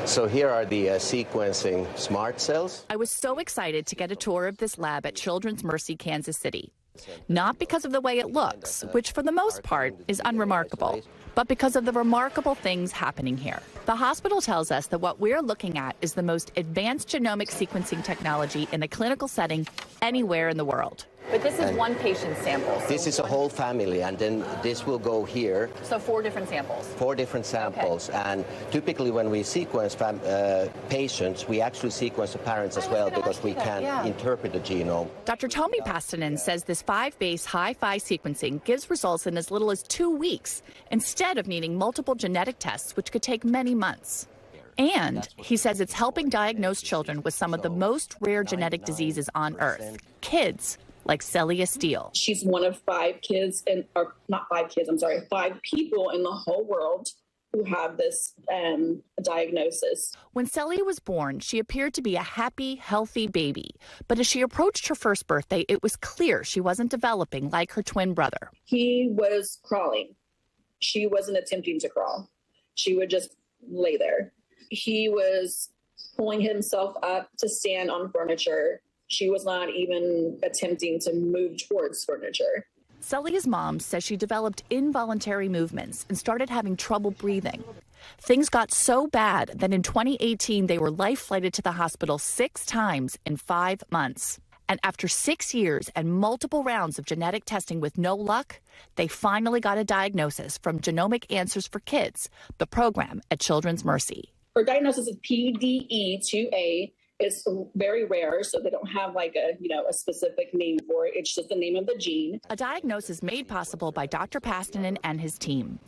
So here are the sequencing smart cells. I was so excited to get a tour of this lab at Children's Mercy, Kansas City. Not because of the way it looks, which for the most part is unremarkable, but because of the remarkable things happening here. The hospital tells us that what we're looking at is the most advanced genomic sequencing technology in a clinical setting anywhere in the world. But this is one patient's sample. This is a whole family, and then this will go here. So 4 different samples. 4 different samples, okay. And typically when we sequence patients, we actually sequence the parents as well because we can interpret the genome. Dr. Tomi Pastanen says this 5-base hi-fi sequencing gives results in as little as 2 weeks, instead of needing multiple genetic tests, which could take many months. And he says it's helping diagnose children with some of the most rare genetic diseases on Earth. Kids like Celia Steele. She's one of 5 kids, or not 5 kids, 5 people in the whole world who have this diagnosis. When Celia was born, she appeared to be a happy, healthy baby. But as she approached her first birthday, it was clear she wasn't developing like her twin brother. He was crawling. She wasn't attempting to crawl. She would just lay there. He was pulling himself up to stand on furniture. She was not even attempting to move towards furniture. Celia's mom says she developed involuntary movements and started having trouble breathing. Things got so bad that in 2018, they were life-flighted to the hospital 6 times in 5 months. And after 6 years and multiple rounds of genetic testing with no luck, they finally got a diagnosis from Genomic Answers for Kids, the program at Children's Mercy. Her diagnosis is PDE2A. It's very rare, so they don't have like a specific name for it. It's just the name of the gene. A diagnosis made possible by Dr. Pastanen and his team.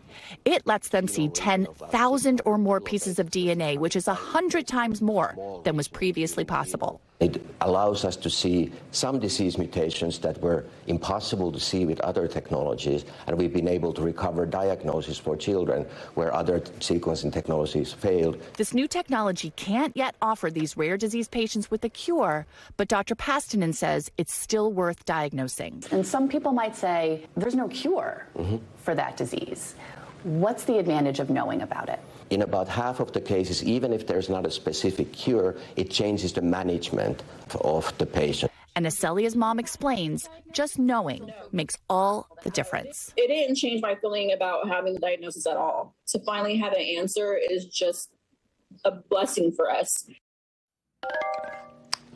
It lets them see 10,000 or more pieces of DNA, which is 100 times more than was previously possible. It allows us to see some disease mutations that were impossible to see with other technologies, and we've been able to recover diagnoses for children where other sequencing technologies failed. This new technology can't yet offer these rare disease patients with a cure, but Dr. Pastanen says it's still worth diagnosing. And some people might say there's no cure for that disease. What's the advantage of knowing about it? In about half of the cases, even if there's not a specific cure, it changes the management of the patient. And as Celia's mom explains, just knowing makes all the difference. It didn't change my feeling about having the diagnosis at all. To finally have an answer is just a blessing for us.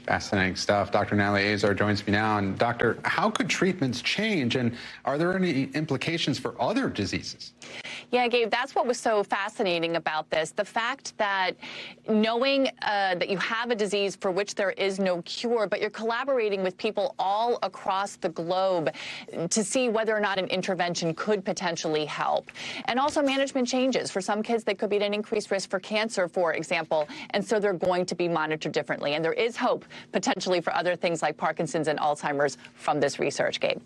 Fascinating stuff. Dr. Hallie Azar joins me now. And Doctor, how could treatments change? And are there any implications for other diseases? Yeah, Gabe, that's what was so fascinating about this. The fact that knowing that you have a disease for which there is no cure, but you're collaborating with people all across the globe to see whether or not an intervention could potentially help. And also management changes. For some kids, they could be at an increased risk for cancer, for example, and so they're going to be monitored differently. And there is hope potentially for other things like Parkinson's and Alzheimer's from this research, Gabe.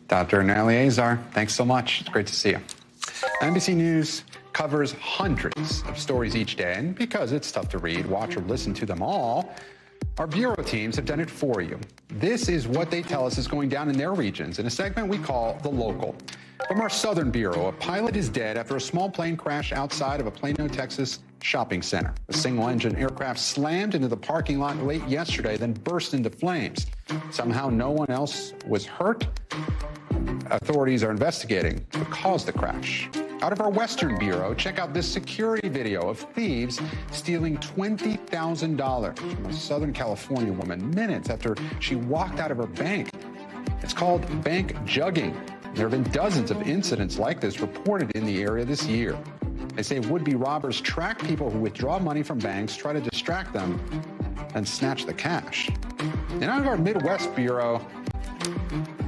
Dr. Hallie Azar, thanks so much. It's great to see you. NBC News covers hundreds of stories each day, and because it's tough to read, watch, or listen to them all, our bureau teams have done it for you. This is what they tell us is going down in their regions in a segment we call The Local. From our southern bureau, a pilot is dead after a small plane crashed outside of a Plano, Texas shopping center. A single-engine aircraft slammed into the parking lot late yesterday, then burst into flames. Somehow no one else was hurt. Authorities are investigating what caused the crash. Out of our Western Bureau, check out this security video of thieves stealing $20,000 from a Southern California woman minutes after she walked out of her bank. It's called bank jugging. There have been dozens of incidents like this reported in the area this year. They say would-be robbers track people who withdraw money from banks, try to distract them, and snatch the cash. And out of our Midwest Bureau,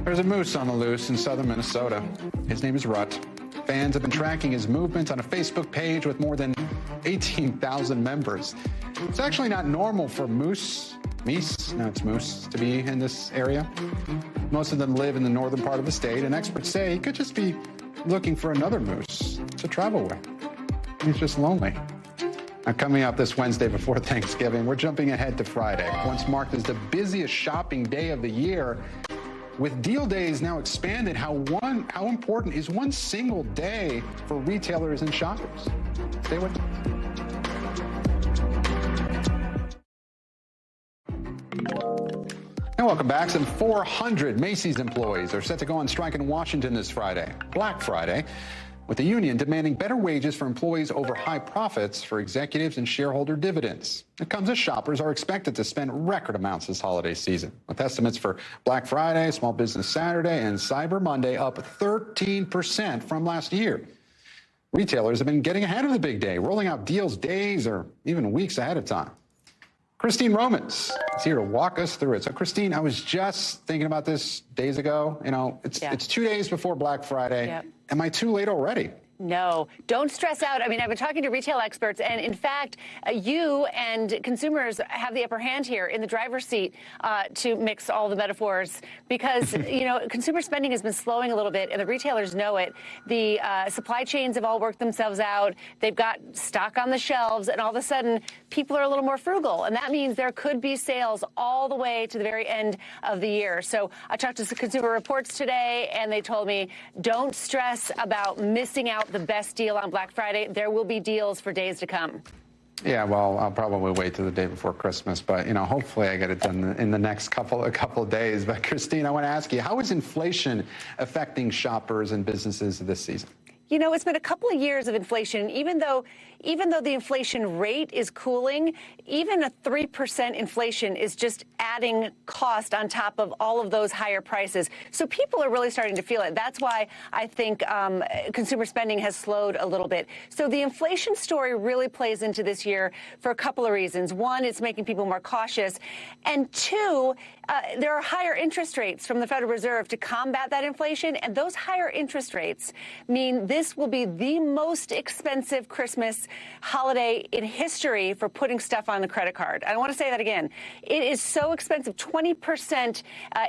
there's a moose on the loose in southern Minnesota. His name is Rut. Fans have been tracking his movements on a Facebook page with more than 18,000 members. It's actually not normal for moose to be in this area. Most of them live in the northern part of the state, and experts say he could just be looking for another moose to travel with. He's just lonely. Now, coming up this Wednesday before Thanksgiving, we're jumping ahead to Friday, once marked as the busiest shopping day of the year. With deal days now expanded, how important is one single day for retailers and shoppers? Stay with me. And welcome back. Some 400 Macy's employees are set to go on strike in Washington this Friday, Black Friday, with the union demanding better wages for employees over high profits for executives and shareholder dividends. It comes as shoppers are expected to spend record amounts this holiday season, with estimates for Black Friday, Small Business Saturday, and Cyber Monday up 13% from last year. Retailers have been getting ahead of the big day, rolling out deals days or even weeks ahead of time. Christine Romans is here to walk us through it. So, Christine, I was just thinking about this days ago. You know, it's 2 days before Black Friday. Yep. Am I too late already? No, don't stress out. I mean, I've been talking to retail experts, and in fact, you and consumers have the upper hand here in the driver's seat to mix all the metaphors because, you know, consumer spending has been slowing a little bit, and the retailers know it. The supply chains have all worked themselves out. They've got stock on the shelves, and all of a sudden, people are a little more frugal, and that means there could be sales all the way to the very end of the year. So I talked to some Consumer Reports today, and they told me, don't stress about missing out the best deal on Black Friday. There will be deals for days to come. Yeah, well, I'll probably wait till the day before Christmas, but, you know, hopefully I get it done in the next couple of days. But, Christine, I want to ask you, how is inflation affecting shoppers and businesses this season? You know, it's been a couple of years of inflation. Even though the inflation rate is cooling, even a 3% inflation is just adding cost on top of all of those higher prices. So people are really starting to feel it. That's why I think consumer spending has slowed a little bit. So the inflation story really plays into this year for a couple of reasons. One, it's making people more cautious. And two, there are higher interest rates from the Federal Reserve to combat that inflation. And those higher interest rates mean this will be the most expensive Christmas holiday in history for putting stuff on the credit card. I want to say that again. It is so expensive, 20%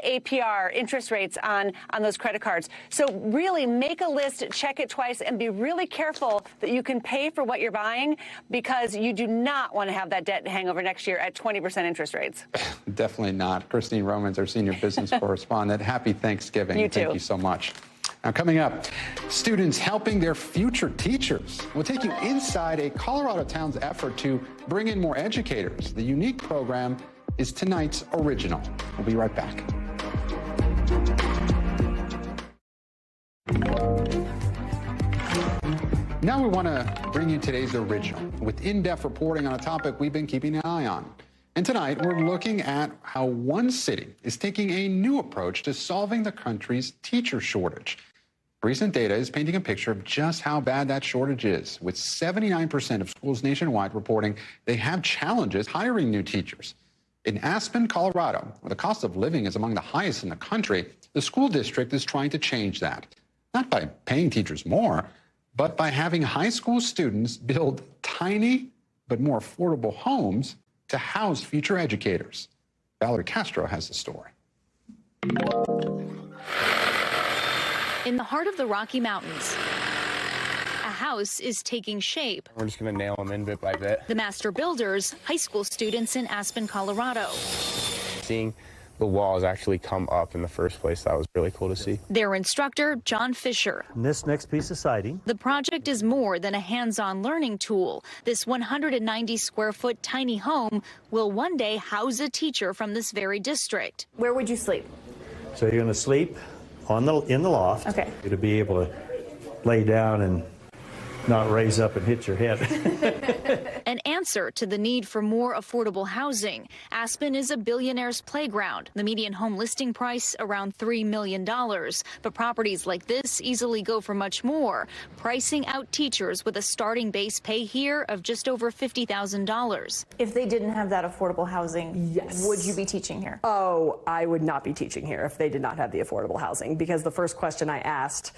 APR interest rates on those credit cards. So really make a list, check it twice, and be really careful that you can pay for what you're buying, because you do not want to have that debt hangover next year at 20% interest rates. Definitely not. Christine Romans, our senior business correspondent. Happy Thanksgiving. You too. Thank you so much. Now, coming up, students helping their future teachers. We'll take you inside a Colorado town's effort to bring in more educators. The unique program is tonight's original. We'll be right back. Now we want to bring you today's original with in-depth reporting on a topic we've been keeping an eye on. And tonight, we're looking at how one city is taking a new approach to solving the country's teacher shortage. Recent data is painting a picture of just how bad that shortage is, with 79% of schools nationwide reporting they have challenges hiring new teachers. In Aspen, Colorado, where the cost of living is among the highest in the country, the school district is trying to change that. Not by paying teachers more, but by having high school students build tiny but more affordable homes to house future educators. Valerie Castro has the story. In the heart of the Rocky Mountains, a house is taking shape. We're just going to nail them in bit by bit. The master builders, high school students in Aspen, Colorado. Seeing the walls actually come up in the first place, that was really cool to see. Their instructor, John Fisher. And this next piece of siding. The project is more than a hands-on learning tool. This 190-square-foot tiny home will one day house a teacher from this very district. Where would you sleep? So you're going to sleep in the loft. Okay. You're to be able to lay down and not raise up and hit your head. An answer to the need for more affordable housing. Aspen is a billionaire's playground. The median home listing price around $3 million. But properties like this easily go for much more, pricing out teachers with a starting base pay here of just over $50,000. If they didn't have that affordable housing, yes, would you be teaching here? Oh, I would not be teaching here if they did not have the affordable housing, because the first question I asked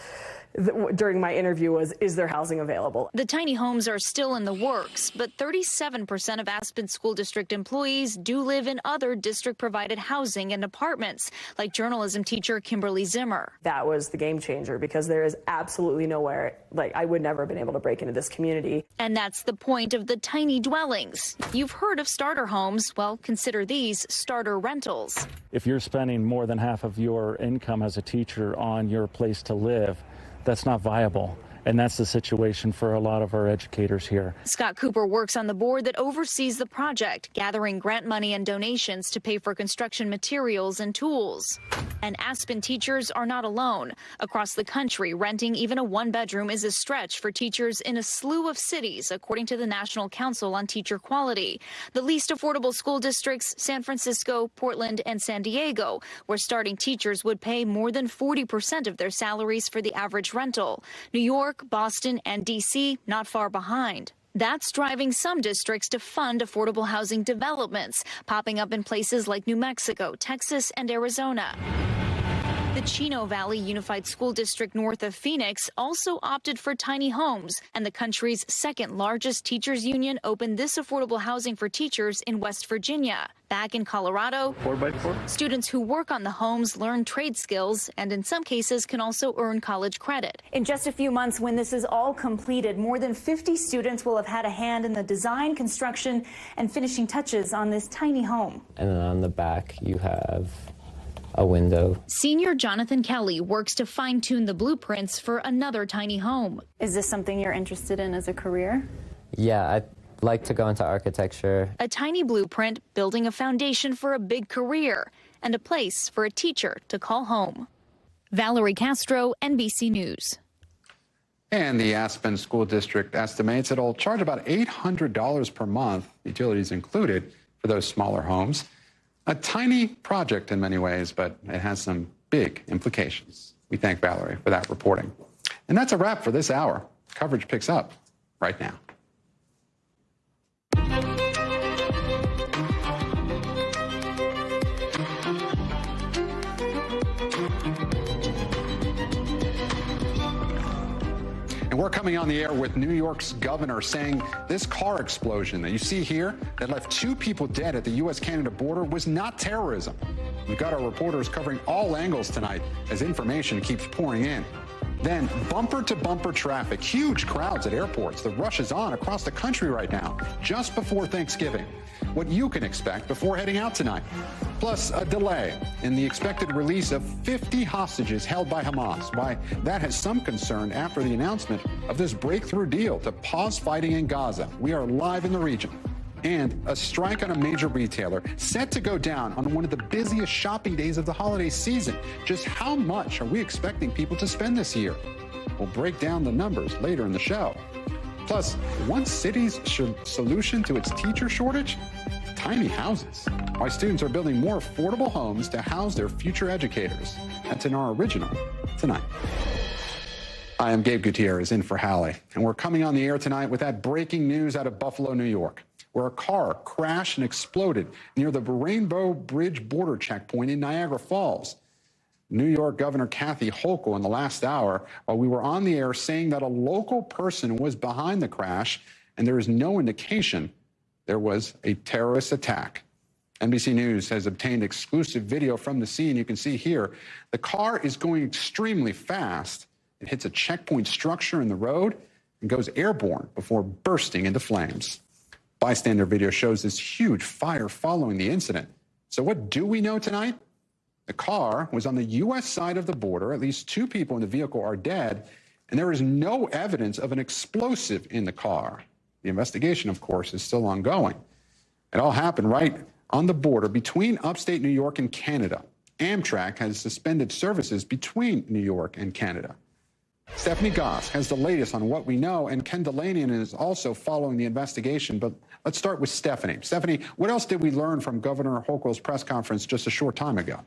during my interview was, is there housing available? The tiny homes are still in the works, but 37% of Aspen School District employees do live in other district-provided housing and apartments, like journalism teacher Kimberly Zimmer. That was the game changer, because there is absolutely nowhere, like, I would never have been able to break into this community. And that's the point of the tiny dwellings. You've heard of starter homes. Well, consider these starter rentals. If you're spending more than half of your income as a teacher on your place to live, that's not viable. And that's the situation for a lot of our educators here. Scott Cooper works on the board that oversees the project, gathering grant money and donations to pay for construction materials and tools. And Aspen teachers are not alone. Across the country, renting even a one-bedroom is a stretch for teachers in a slew of cities, according to the National Council on Teacher Quality. The least affordable school districts, San Francisco, Portland, and San Diego, where starting teachers would pay more than 40% of their salaries for the average rental. New York, Boston, and D.C. not far behind. That's driving some districts to fund affordable housing developments, popping up in places like New Mexico, Texas, and Arizona. The Chino Valley Unified School District north of Phoenix also opted for tiny homes, and the country's second largest teachers union opened this affordable housing for teachers in West Virginia. Back in Colorado, 4x4? Students who work on the homes learn trade skills and in some cases can also earn college credit. In just a few months, when this is all completed, more than 50 students will have had a hand in the design, construction, and finishing touches on this tiny home. And then on the back, you have a window. Senior Jonathan Kelly works to fine-tune the blueprints for another tiny home. Is this something you're interested in as a career? Yeah, I'd like to go into architecture. A tiny blueprint building a foundation for a big career and a place for a teacher to call home. Valerie Castro, NBC News. And the Aspen School District estimates it'll charge about $800 per month, utilities included, for those smaller homes. A tiny project in many ways, but it has some big implications. We thank Valerie for that reporting. And that's a wrap for this hour. Coverage picks up right now. And we're coming on the air with New York's governor saying this car explosion that you see here that left 2 people dead at the U.S.-Canada border was not terrorism. We've got our reporters covering all angles tonight as information keeps pouring in. Then bumper-to-bumper traffic, huge crowds at airports. The rush is on across the country right now, just before Thanksgiving. What you can expect before heading out tonight. Plus, a delay in the expected release of 50 hostages held by Hamas. Why that has some concern after the announcement of this breakthrough deal to pause fighting in Gaza. We are live in the region. And a strike on a major retailer set to go down on one of the busiest shopping days of the holiday season. Just how much are we expecting people to spend this year? We'll break down the numbers later in the show. Plus, one city's solution to its teacher shortage? Tiny houses. Why students are building more affordable homes to house their future educators. That's in our original tonight. I am Gabe Gutierrez in for Hallie, and we're coming on the air tonight with that breaking news out of Buffalo, New York, where a car crashed and exploded near the Rainbow Bridge border checkpoint in Niagara Falls. New York Governor Kathy Hochul in the last hour, while we were on the air, saying that a local person was behind the crash, and there is no indication there was a terrorist attack. NBC News has obtained exclusive video from the scene. You can see here, the car is going extremely fast. It hits a checkpoint structure in the road and goes airborne before bursting into flames. Bystander video shows this huge fire following the incident. So what do we know tonight? The car was on the U.S. side of the border. At least 2 people in the vehicle are dead, and there is no evidence of an explosive in the car. The investigation, of course, is still ongoing. It all happened right on the border between upstate New York and Canada. Amtrak has suspended services between New York and Canada. Stephanie Goss has the latest on what we know, and Ken Delanian is also following the investigation. But let's start with Stephanie. Stephanie, what else did we learn from Governor Hochul's press conference just a short time ago?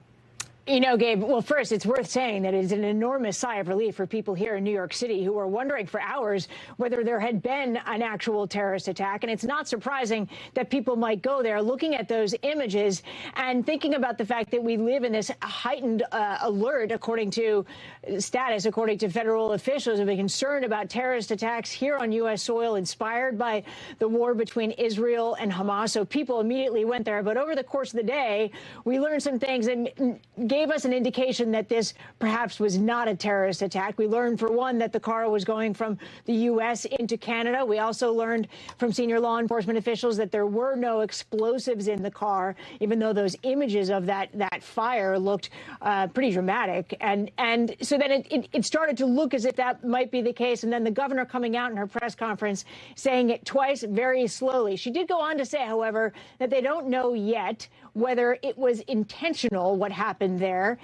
You know, Gabe, well, first, it's worth saying that it is an enormous sigh of relief for people here in New York City who were wondering for hours whether there had been an actual terrorist attack. And it's not surprising that people might go there looking at those images and thinking about the fact that we live in this heightened alert, according to federal officials, who are concerned about terrorist attacks here on U.S. soil inspired by the war between Israel and Hamas. So people immediately went there. But over the course of the day, we learned some things and gave us an indication that this perhaps was not a terrorist attack. We learned, for one, that the car was going from the U.S. into Canada. We also learned from senior law enforcement officials that there were no explosives in the car, even though those images of that fire looked pretty dramatic. And so then it started to look as if that might be the case. And then the governor coming out in her press conference saying it twice very slowly. She did go on to say, however, that they don't know yet whether it was intentional what happened there.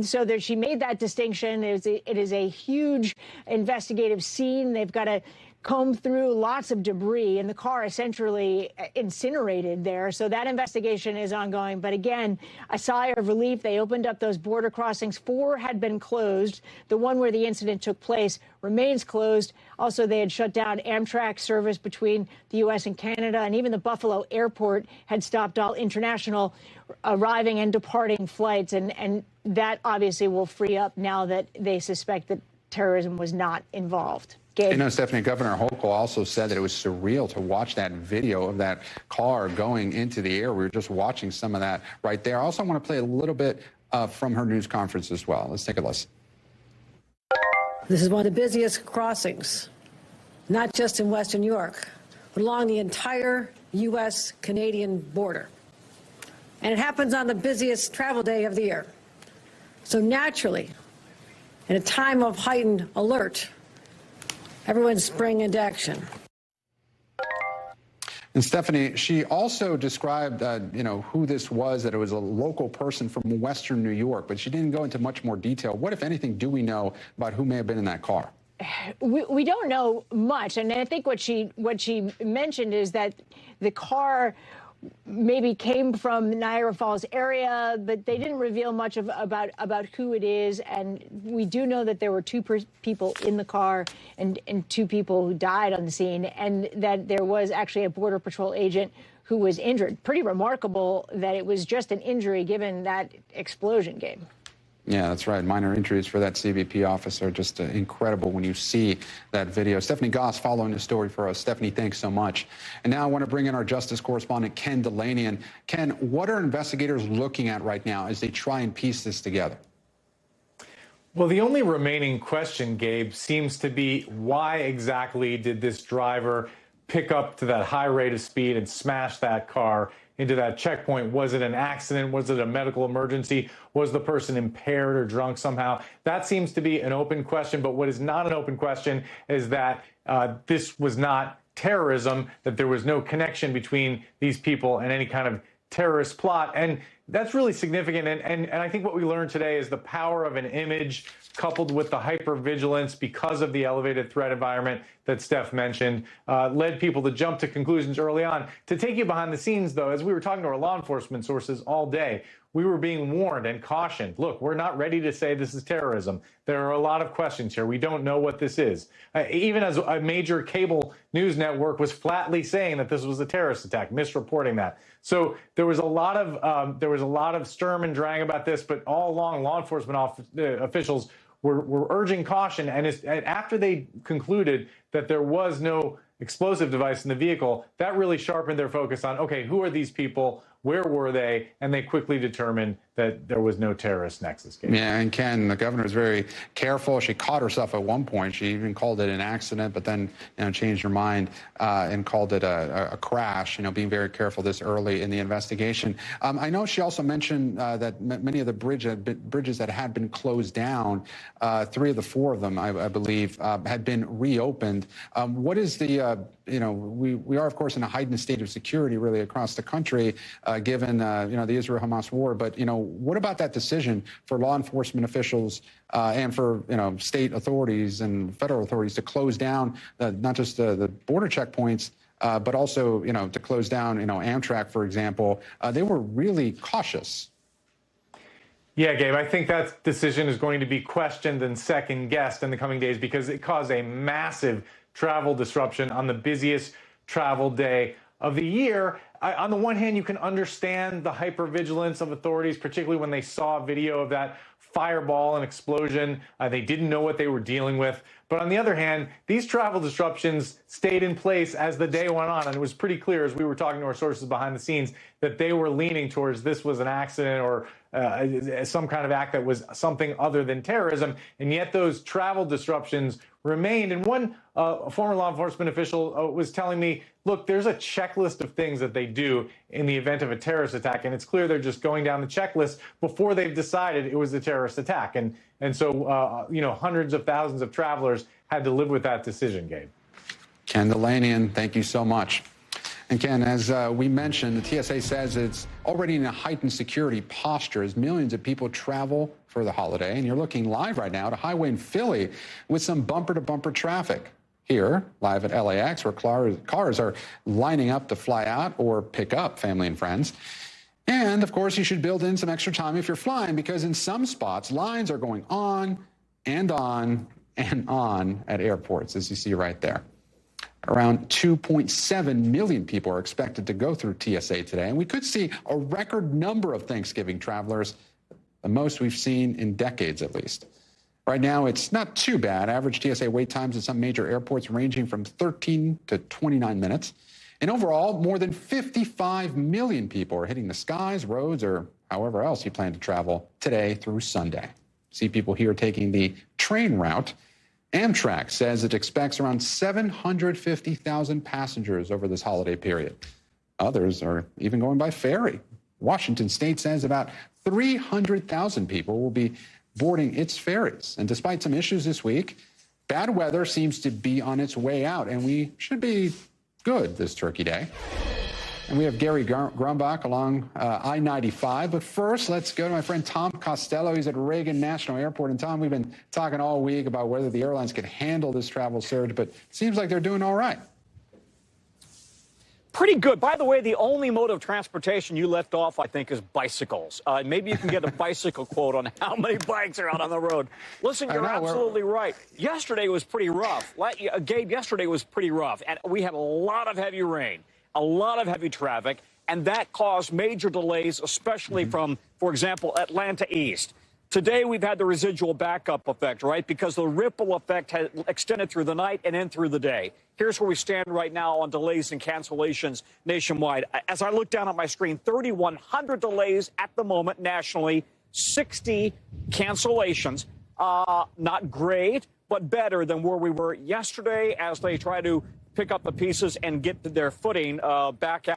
So that she made that distinction. It is a huge investigative scene. They've got to comb through lots of debris, and the car essentially incinerated there. So that investigation is ongoing. But again, a sigh of relief. They opened up those border crossings. 4 had been closed. The one where the incident took place remains closed. Also, they had shut down Amtrak service between the U.S. and Canada, and even the Buffalo airport had stopped all international arriving and departing flights. And that obviously will free up now that they suspect that terrorism was not involved. Gabe. You know, Stephanie, Governor Hochul also said that it was surreal to watch that video of that car going into the air. We were just watching some of that right there. I also want to play a little bit from her news conference as well. Let's take a listen. This is one of the busiest crossings, not just in Western New York, but along the entire U.S.-Canadian border. And it happens on the busiest travel day of the year. So naturally, in a time of heightened alert, everyone's spring into action. And Stephanie, she also described, who this was, that it was a local person from Western New York, but she didn't go into much more detail. What, if anything, do we know about who may have been in that car? we don't know much, and I think what she mentioned is that the car maybe came from the Niagara Falls area, but they didn't reveal much about who it is. And we do know that there were two people in the car and two people who died on the scene, and that there was actually a Border Patrol agent who was injured. Pretty remarkable that it was just an injury given that explosion, Gabe. Yeah, that's right. Minor injuries for that CBP officer. Just incredible when you see that video. Stephanie Goss following the story for us. Stephanie, thanks so much. And now I want to bring in our justice correspondent, Ken Delaney. And Ken, what are investigators looking at right now as they try and piece this together? Well, the only remaining question, Gabe, seems to be why exactly did this driver pick up to that high rate of speed and smash that car into that checkpoint? Was it an accident? Was it a medical emergency? Was the person impaired or drunk somehow? That seems to be an open question. But what is not an open question is that this was not terrorism, that there was no connection between these people and any kind of terrorist plot. And that's really significant. And I think what we learned today is the power of an image coupled with the hypervigilance because of the elevated threat environment that Steph mentioned, led people to jump to conclusions early on. To take you behind the scenes, though, as we were talking to our law enforcement sources all day, we were being warned and cautioned. Look, we're not ready to say this is terrorism. There are a lot of questions here. We don't know what this is. Even as a major cable news network was flatly saying that this was a terrorist attack, misreporting that. So there was a lot of sturm and drang about this, but all along, law enforcement officials were urging caution. And after they concluded that there was no explosive device in the vehicle, that really sharpened their focus on, okay, who are these people? Where were they? And they quickly determined that there was no terrorist nexus. Yeah, and Ken, the governor is very careful. She caught herself at one point. She even called it an accident, but then changed her mind and called it a crash, being very careful this early in the investigation. I know she also mentioned that many of the bridges that had been closed down, 3 of the 4 of them, I believe, had been reopened. What is the, we are, of course, in a heightened state of security really across the country, given, the Israel-Hamas war. But, what about that decision for law enforcement officials and for, state authorities and federal authorities to close down not just the border checkpoints, but also, to close down, Amtrak, for example? They were really cautious. Yeah, Gabe, I think that decision is going to be questioned and second-guessed in the coming days because it caused a massive travel disruption on the busiest travel day of the year. On the one hand, you can understand the hypervigilance of authorities, particularly when they saw a video of that fireball and explosion. They didn't know what they were dealing with. But on the other hand, these travel disruptions stayed in place as the day went on. And it was pretty clear as we were talking to our sources behind the scenes that they were leaning towards this was an accident or some kind of act that was something other than terrorism. And yet those travel disruptions remained. And one former law enforcement official was telling me, look, there's a checklist of things that they do in the event of a terrorist attack. And it's clear they're just going down the checklist before they've decided it was a terrorist attack. And so, hundreds of thousands of travelers had to live with that decision, Gabe. Ken Delaney, thank you so much. And Ken, as we mentioned, the TSA says it's already in a heightened security posture as millions of people travel for the holiday. And you're looking live right now at a highway in Philly with some bumper-to-bumper traffic. Here, live at LAX, where cars are lining up to fly out or pick up family and friends. And, of course, you should build in some extra time if you're flying, because in some spots, lines are going on and on and on at airports, as you see right there. Around 2.7 million people are expected to go through TSA today, and we could see a record number of Thanksgiving travelers, the most we've seen in decades at least. Right now, it's not too bad. Average TSA wait times at some major airports ranging from 13 to 29 minutes. And overall, more than 55 million people are hitting the skies, roads, or however else you plan to travel today through Sunday. See people here taking the train route. Amtrak says it expects around 750,000 passengers over this holiday period. Others are even going by ferry. Washington State says about 300,000 people will be boarding its ferries. And despite some issues this week, bad weather seems to be on its way out, and we should be good this Turkey Day. And we have Gary Grumbach along I-95. But first, let's go to my friend Tom Costello. He's at Reagan National Airport. And Tom, we've been talking all week about whether the airlines could handle this travel surge, but it seems like they're doing all right. Pretty good. By the way, the only mode of transportation you left off, I think, is bicycles. Maybe you can get a bicycle quote on how many bikes are out on the road. Listen, you're absolutely right. Yesterday was pretty rough. Gabe, yesterday was pretty rough. And we had a lot of heavy rain, a lot of heavy traffic, and that caused major delays, especially from, for example, Atlanta East. Today, we've had the residual backup effect, right? Because the ripple effect has extended through the night and in through the day. Here's where we stand right now on delays and cancellations nationwide. As I look down at my screen, 3,100 delays at the moment nationally, 60 cancellations. Not great, but better than where we were yesterday as they try to pick up the pieces and get their footing back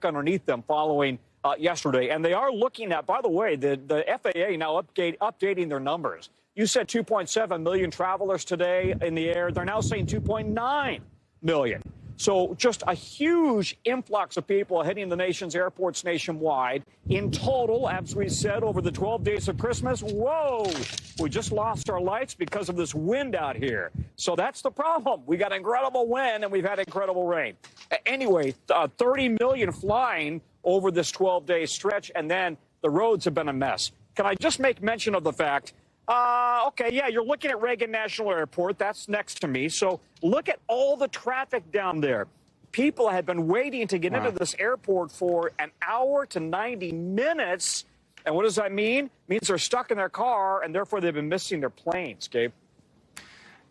underneath them following yesterday. And they are looking at, by the way, the FAA now updating their numbers. You said 2.7 million travelers today in the air. They're now saying 2.9 million. So just a huge influx of people hitting the nation's airports nationwide. In total, as we said, over the 12 days of Christmas, whoa, we just lost our lights because of this wind out here. So that's the problem. We got incredible wind and we've had incredible rain. Anyway, 30 million flying over this 12-day stretch, and then the roads have been a mess. Can I just make mention of the fact, okay, yeah, you're looking at Reagan National Airport. That's next to me. So look at all the traffic down there. People have been waiting to get into this airport for an hour to 90 minutes. And what does that mean? It means they're stuck in their car, and therefore they've been missing their planes, Gabe.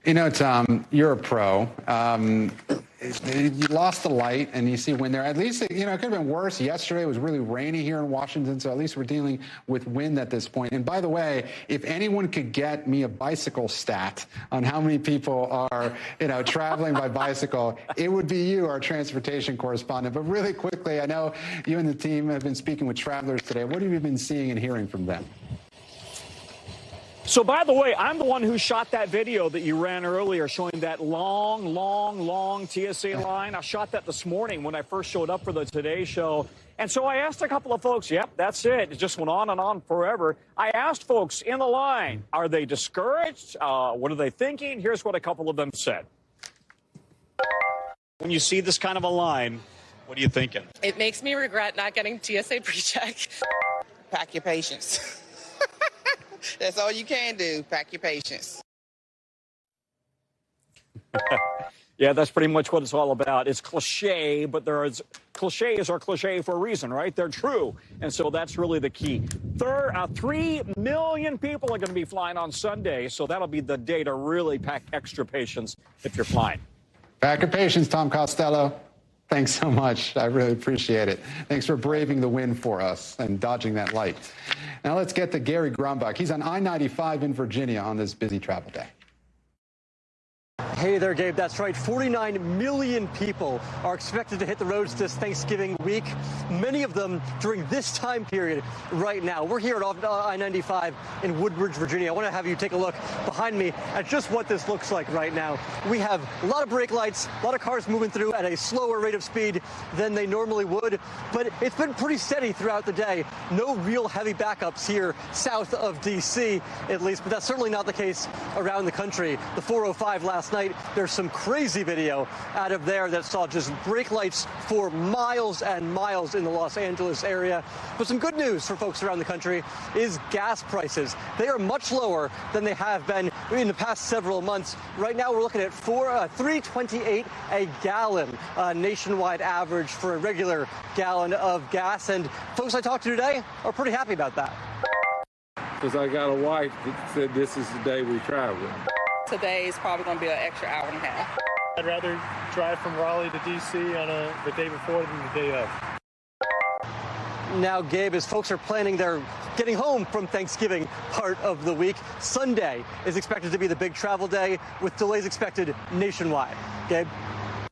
You know, Tom, you're a pro. You lost the light, and you see wind there. At least, you know, it could have been worse. Yesterday it was really rainy here in Washington, so at least we're dealing with wind at this point. And by the way, if anyone could get me a bicycle stat on how many people are, you know, traveling by bicycle, it would be you, our transportation correspondent. But really quickly, I know you and the team have been speaking with travelers today. What have you been seeing and hearing from them? So, by the way, I'm the one who shot that video that you ran earlier showing that long TSA line. I shot that this morning when I first showed up for the Today Show. And so I asked a couple of folks, yep, that's it. It just went on and on forever. I asked folks in the line, are they discouraged? What are they thinking? Here's what a couple of them said. When you see this kind of a line, what are you thinking? It makes me regret not getting TSA pre-check. Pack your patience. That's all you can do. Pack your patience. Yeah, that's pretty much what it's all about. It's cliche, but cliches are cliche for a reason, right? They're true. And so that's really the key. 3 million people are going to be flying on Sunday, so that'll be the day to really pack extra patience if you're flying. Pack your patience, Tom Costello. Thanks so much. I really appreciate it. Thanks for braving the wind for us and dodging that light. Now let's get to Gary Grumbach. He's on I-95 in Virginia on this busy travel day. Hey there, Gabe. That's right. 49 million people are expected to hit the roads this Thanksgiving week, many of them during this time period right now. We're here at I-95 in Woodbridge, Virginia. I want to have you take a look behind me at just what this looks like right now. We have a lot of brake lights, a lot of cars moving through at a slower rate of speed than they normally would, but it's been pretty steady throughout the day. No real heavy backups here south of D.C., at least, but that's certainly not the case around the country. The 405 last night, there's some crazy video out of there that saw just brake lights for miles and miles in the Los Angeles area. But some good news for folks around the country is gas prices. They are much lower than they have been in the past several months. Right now, we're looking at $3.28 a gallon, nationwide average for a regular gallon of gas. And folks I talked to today are pretty happy about that. Because I got a wife that said this is the day we travel. Today is probably going to be an extra hour and a half. I'd rather drive from Raleigh to D.C. on the day before than the day of. Now, Gabe, as folks are planning their getting home from Thanksgiving part of the week, Sunday is expected to be the big travel day with delays expected nationwide. Gabe?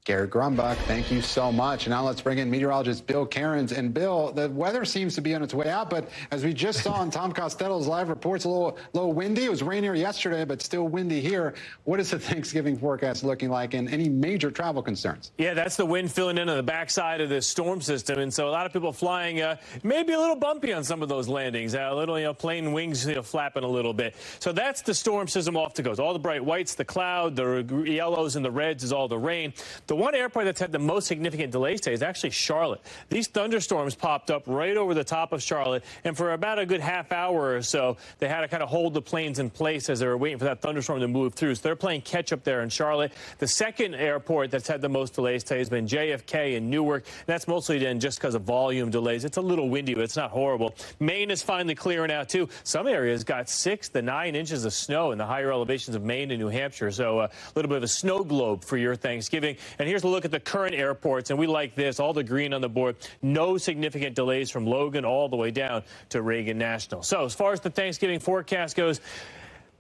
Gary Grumbach, thank you so much. And now let's bring in meteorologist Bill Cairns. And Bill, the weather seems to be on its way out, but as we just saw in Tom Costello's live reports, a little windy. It was rainier yesterday, but still windy here. What is the Thanksgiving forecast looking like, and any major travel concerns? Yeah, that's the wind filling in on the backside of this storm system, and so a lot of people flying maybe a little bumpy on some of those landings, a little, plane wings flapping a little bit. So that's the storm system off to goes. All the bright whites, the cloud, the yellows and the reds is all the rain. The one airport that's had the most significant delays today is actually Charlotte. These thunderstorms popped up right over the top of Charlotte, and for about a good half hour or so, they had to kind of hold the planes in place as they were waiting for that thunderstorm to move through. So they're playing catch up there in Charlotte. The second airport that's had the most delays today has been JFK in Newark. That's mostly then just because of volume delays. It's a little windy, but it's not horrible. Maine is finally clearing out, too. Some areas got 6 to 9 inches of snow in the higher elevations of Maine and New Hampshire. So a little bit of a snow globe for your Thanksgiving. And here's a look at the current airports, and we like this, all the green on the board. No significant delays from Logan all the way down to Reagan National. So as far as the Thanksgiving forecast goes,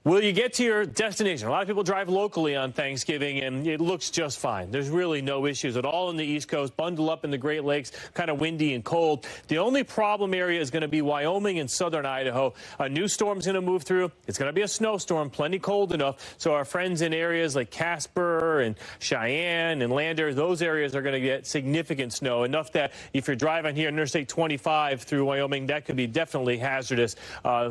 will you get to your destination? A lot of people drive locally on Thanksgiving, and it looks just fine. There's really no issues at all on the East Coast. Bundle up in the Great Lakes, kind of windy and cold. The only problem area is going to be Wyoming and southern Idaho. A new storm's going to move through. It's going to be a snowstorm, plenty cold enough. So our friends in areas like Casper and Cheyenne and Lander, those areas are going to get significant snow, enough that if you're driving here Interstate 25 through Wyoming, that could be definitely hazardous.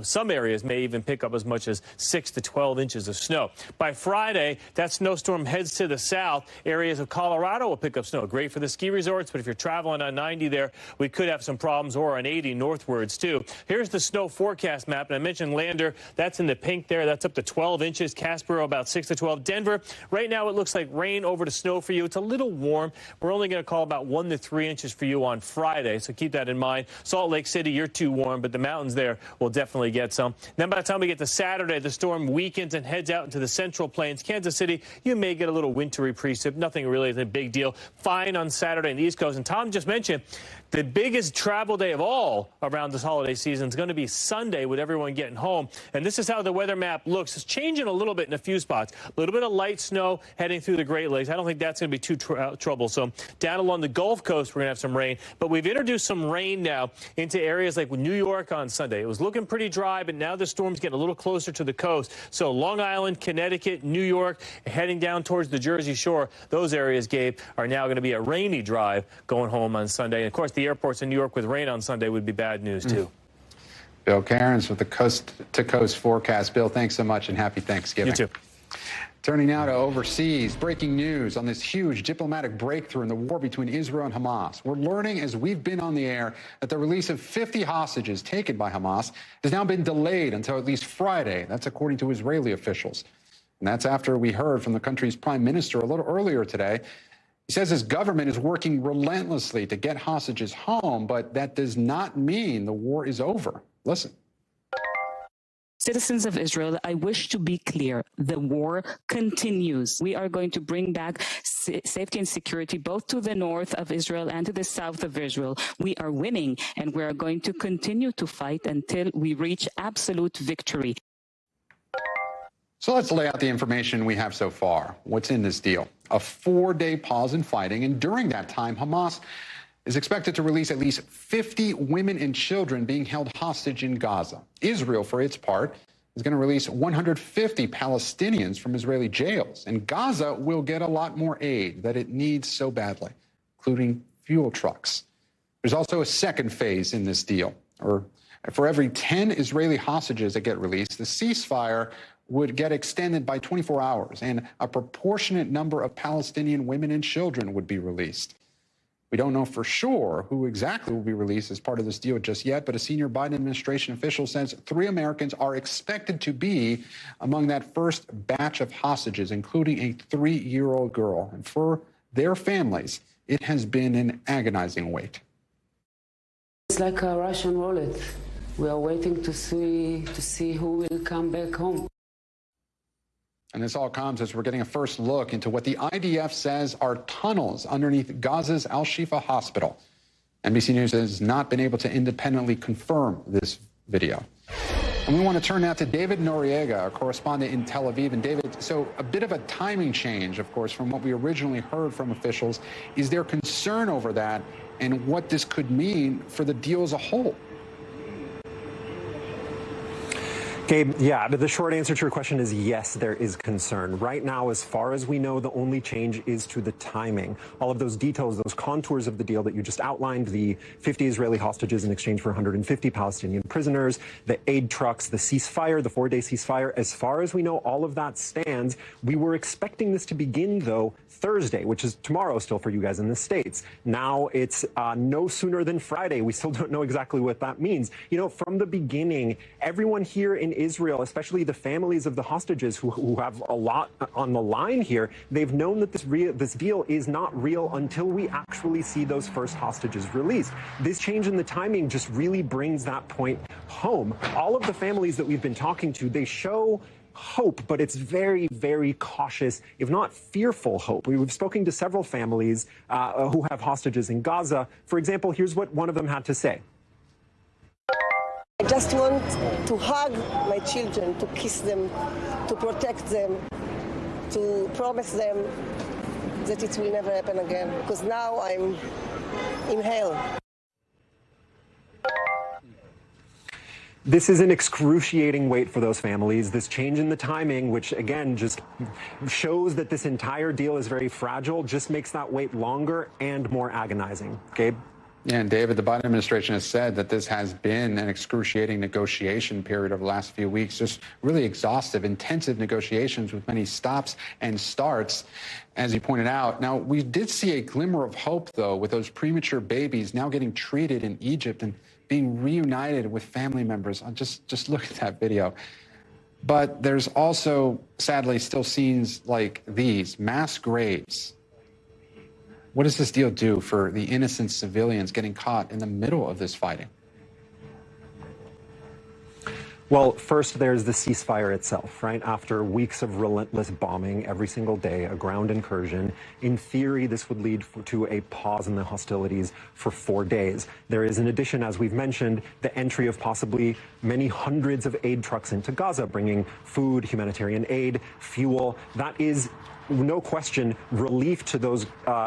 Some areas may even pick up as much as 6 to 12 inches of snow. By Friday, that snowstorm heads to the south. Areas of Colorado will pick up snow. Great for the ski resorts, but if you're traveling on 90 there, we could have some problems, or on 80 northwards, too. Here's the snow forecast map, and I mentioned Lander. That's in the pink there. That's up to 12 inches. Casper, about 6 to 12. Denver, right now it looks like rain over to snow for you. It's a little warm. We're only going to call about 1 to 3 inches for you on Friday, so keep that in mind. Salt Lake City, you're too warm, but the mountains there will definitely get some. Then by the time we get to Saturday, the storm weakens and heads out into the central plains. Kansas City, you may get a little wintry precip. Nothing really is a big deal. Fine on Saturday on the East Coast. And Tom just mentioned the biggest travel day of all around this holiday season is going to be Sunday with everyone getting home. And this is how the weather map looks. It's changing a little bit in a few spots. A little bit of light snow heading through the Great Lakes. I don't think that's going to be too troublesome. Down along the Gulf Coast, we're going to have some rain. But we've introduced some rain now into areas like New York on Sunday. It was looking pretty dry, but now the storm's getting a little closer to the coast. So Long Island, Connecticut, New York, heading down towards the Jersey Shore. Those areas, Gabe, are now going to be a rainy drive going home on Sunday. And, of course, the airports in New York with rain on Sunday would be bad news, too. Bill Cairns with the coast-to-coast forecast. Bill, thanks so much, and happy Thanksgiving. You too. Turning now to overseas, breaking news on this huge diplomatic breakthrough in the war between Israel and Hamas. We're learning as we've been on the air that the release of 50 hostages taken by Hamas has now been delayed until at least Friday. That's according to Israeli officials. And that's after we heard from the country's prime minister a little earlier today. He says his government is working relentlessly to get hostages home, but that does not mean the war is over. Listen. Citizens of Israel, I wish to be clear. The war continues. We are going to bring back safety and security both to the north of Israel and to the south of Israel. We are winning, and we are going to continue to fight until we reach absolute victory. So let's lay out the information we have so far. What's in this deal? A 4-day pause in fighting, and during that time, Hamas is expected to release at least 50 women and children being held hostage in Gaza. Israel, for its part, is going to release 150 Palestinians from Israeli jails. And Gaza will get a lot more aid that it needs so badly, including fuel trucks. There's also a second phase in this deal. For every 10 Israeli hostages that get released, the ceasefire would get extended by 24 hours, and a proportionate number of Palestinian women and children would be released. We don't know for sure who exactly will be released as part of this deal just yet, but a senior Biden administration official says 3 Americans are expected to be among that first batch of hostages, including a 3-year-old girl. And for their families, it has been an agonizing wait. It's like a Russian roulette. We are waiting to see who will come back home. And this all comes as we're getting a first look into what the IDF says are tunnels underneath Gaza's Al-Shifa hospital. NBC News has not been able to independently confirm this video. And we want to turn now to David Noriega, a correspondent in Tel Aviv. And David, so a bit of a timing change, of course, from what we originally heard from officials. Is there concern over that and what this could mean for the deal as a whole? Gabe, yeah, but the short answer to your question is yes, there is concern. Right now, as far as we know, the only change is to the timing. All of those details, those contours of the deal that you just outlined, the 50 Israeli hostages in exchange for 150 Palestinian prisoners, the aid trucks, the ceasefire, the 4-day ceasefire, as far as we know, all of that stands. We were expecting this to begin, though, Thursday, which is tomorrow still for you guys in the States. Now it's no sooner than Friday. We still don't know exactly what that means. You know, from the beginning, everyone here in Israel, especially the families of the hostages who have a lot on the line here, they've known that this deal is not real until we actually see those first hostages released. This change in the timing just really brings that point home. All of the families that we've been talking to, they show hope, but it's very, very cautious, if not fearful hope. We've spoken to several families who have hostages in Gaza. For example, here's what one of them had to say. I just want to hug my children, to kiss them, to protect them, to promise them that it will never happen again, because now I'm in hell. This is an excruciating wait for those families. This change in the timing, which again just shows that this entire deal is very fragile, just makes that wait longer and more agonizing. Gabe? Yeah, and David, the Biden administration has said that this has been an excruciating negotiation period over the last few weeks, just really exhaustive, intensive negotiations with many stops and starts, as you pointed out. Now, we did see a glimmer of hope, though, with those premature babies now getting treated in Egypt and being reunited with family members. Just look at that video. But there's also, sadly, still scenes like these, mass graves. What does this deal do for the innocent civilians getting caught in the middle of this fighting? Well, first, there's the ceasefire itself, right? After weeks of relentless bombing every single day, a ground incursion. In theory, this would lead to a pause in the hostilities for 4 days. There is, in addition, as we've mentioned, the entry of possibly many hundreds of aid trucks into Gaza, bringing food, humanitarian aid, fuel. That is, no question, relief to those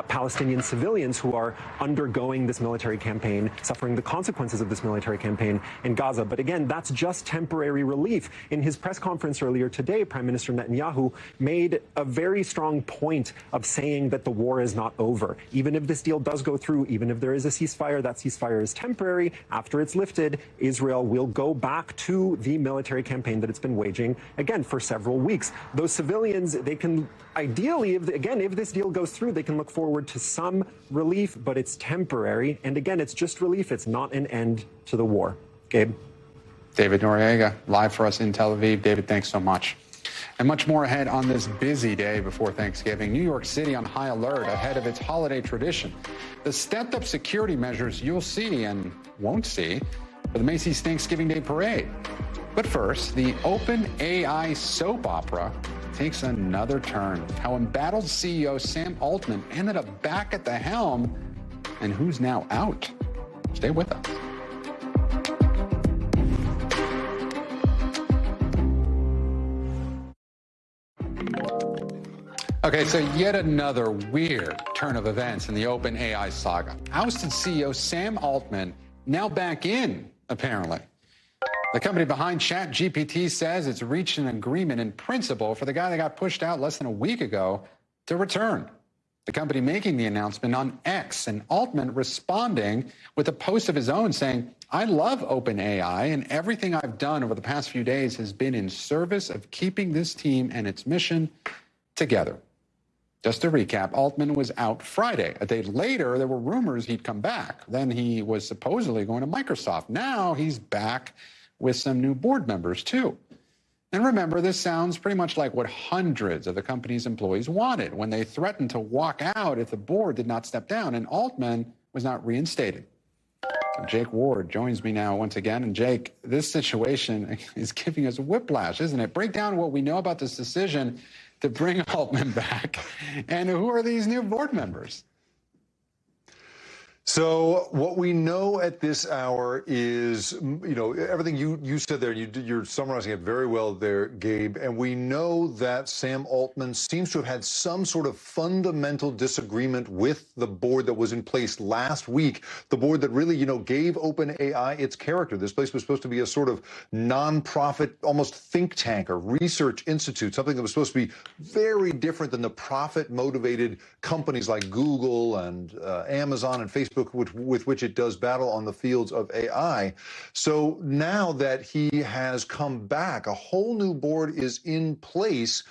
Palestinian civilians who are undergoing this military campaign, suffering the consequences of this military campaign in Gaza. But again, that's just temporary relief. In his press conference earlier today, Prime Minister Netanyahu made a very strong point of saying that the war is not over. Even if this deal does go through, even if there is a ceasefire, that ceasefire is temporary. After it's lifted, Israel will go back to the military campaign that it's been waging, again, for several weeks. Those civilians, they can ideally, if this deal goes through, they can look forward to some relief, but it's temporary. And again, it's just relief. It's not an end to the war. Gabe? David Noriega, live for us in Tel Aviv. David, thanks so much. And much more ahead on this busy day before Thanksgiving. New York City on high alert ahead of its holiday tradition. The stepped-up security measures you'll see and won't see for the Macy's Thanksgiving Day Parade. But first, the OpenAI soap opera takes another turn. How embattled CEO Sam Altman ended up back at the helm, and who's now out. Stay with us. Okay, so yet another weird turn of events in the OpenAI saga. Ousted CEO Sam Altman now back in, apparently. The company behind ChatGPT says it's reached an agreement in principle for the guy that got pushed out less than a week ago to return. The company making the announcement on X, and Altman responding with a post of his own saying, "I love OpenAI, and everything I've done over the past few days has been in service of keeping this team and its mission together." Just to recap, Altman was out Friday. A day later, there were rumors he'd come back. Then he was supposedly going to Microsoft. Now he's back with some new board members, too. And remember, this sounds pretty much like what hundreds of the company's employees wanted when they threatened to walk out if the board did not step down, and Altman was not reinstated. So Jake Ward joins me now once again. And Jake, this situation is giving us a whiplash, isn't it? Break down what we know about this decision to bring Altman back, and who are these new board members? So what we know at this hour is, everything you said there, you're summarizing it very well there, Gabe. And we know that Sam Altman seems to have had some sort of fundamental disagreement with the board that was in place last week, the board that really, gave OpenAI its character. This place was supposed to be a sort of nonprofit, almost think tank or research institute, something that was supposed to be very different than the profit-motivated companies like Google and Amazon and Facebook, with which it does battle on the fields of AI. So now that he has come back, a whole new board is in place,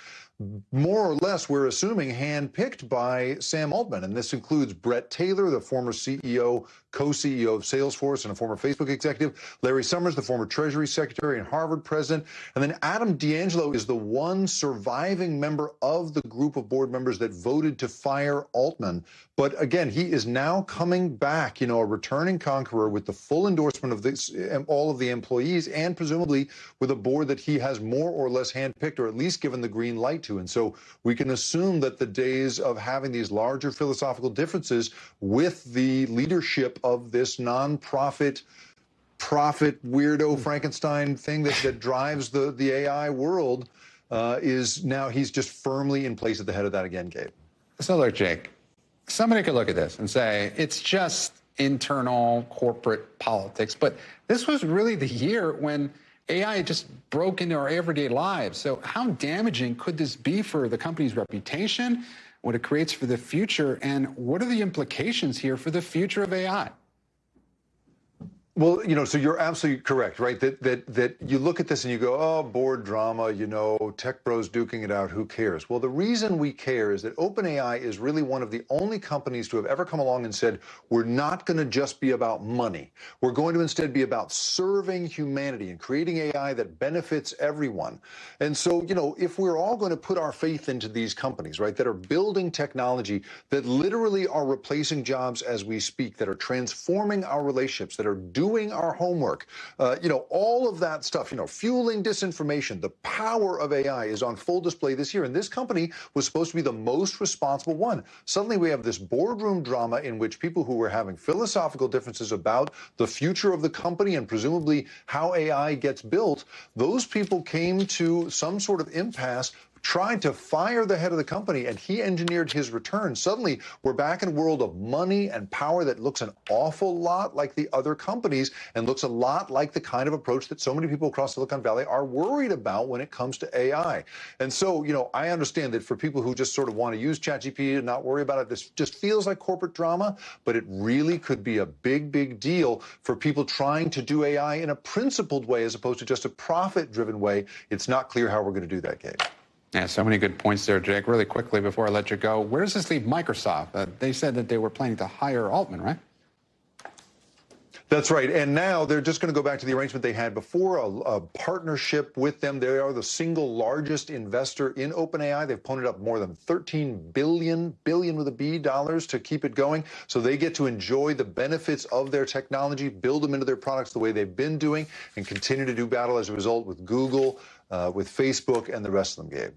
more or less, we're assuming, handpicked by Sam Altman. And this includes Brett Taylor, the former CEO, co-CEO of Salesforce and a former Facebook executive, Larry Summers, the former Treasury Secretary and Harvard president, and then Adam D'Angelo is the one surviving member of the group of board members that voted to fire Altman. But again, he is now coming back, a returning conqueror with the full endorsement of this, all of the employees, and presumably with a board that he has more or less handpicked, or at least given the green light to. And so we can assume that the days of having these larger philosophical differences with the leadership of this nonprofit, profit, weirdo Frankenstein thing that drives the AI world is now he's just firmly in place at the head of that again, Gabe. So look, Jake, somebody could look at this and say it's just internal corporate politics, but this was really the year when AI just broke into our everyday lives. So how damaging could this be for the company's reputation, what it creates for the future, and what are the implications here for the future of AI? Well, so you're absolutely correct, right? That you look at this and you go, oh, board drama, tech bros duking it out, who cares? Well, the reason we care is that OpenAI is really one of the only companies to have ever come along and said, we're not going to just be about money. We're going to instead be about serving humanity and creating AI that benefits everyone. And so, if we're all going to put our faith into these companies, right, that are building technology that literally are replacing jobs as we speak, that are transforming our relationships, that are doing our homework, all of that stuff, fueling disinformation, the power of AI is on full display this year. And this company was supposed to be the most responsible one. Suddenly we have this boardroom drama in which people who were having philosophical differences about the future of the company and presumably how AI gets built, those people came to some sort of impasse, tried to fire the head of the company, and he engineered his return. Suddenly, we're back in a world of money and power that looks an awful lot like the other companies and looks a lot like the kind of approach that so many people across Silicon Valley are worried about when it comes to AI. And so, I understand that for people who just sort of want to use ChatGPT and not worry about it, this just feels like corporate drama, but it really could be a big, big deal for people trying to do AI in a principled way as opposed to just a profit-driven way. It's not clear how we're going to do that, Gabe. Yeah, so many good points there, Jake. Really quickly before I let you go, where does this leave Microsoft? They said that they were planning to hire Altman, right? That's right. And now they're just going to go back to the arrangement they had before, a partnership with them. They are the single largest investor in OpenAI. They've ponied up more than $13 billion with a B dollars to keep it going. So they get to enjoy the benefits of their technology, build them into their products the way they've been doing, and continue to do battle as a result with Google, with Facebook, and the rest of them, Gabe.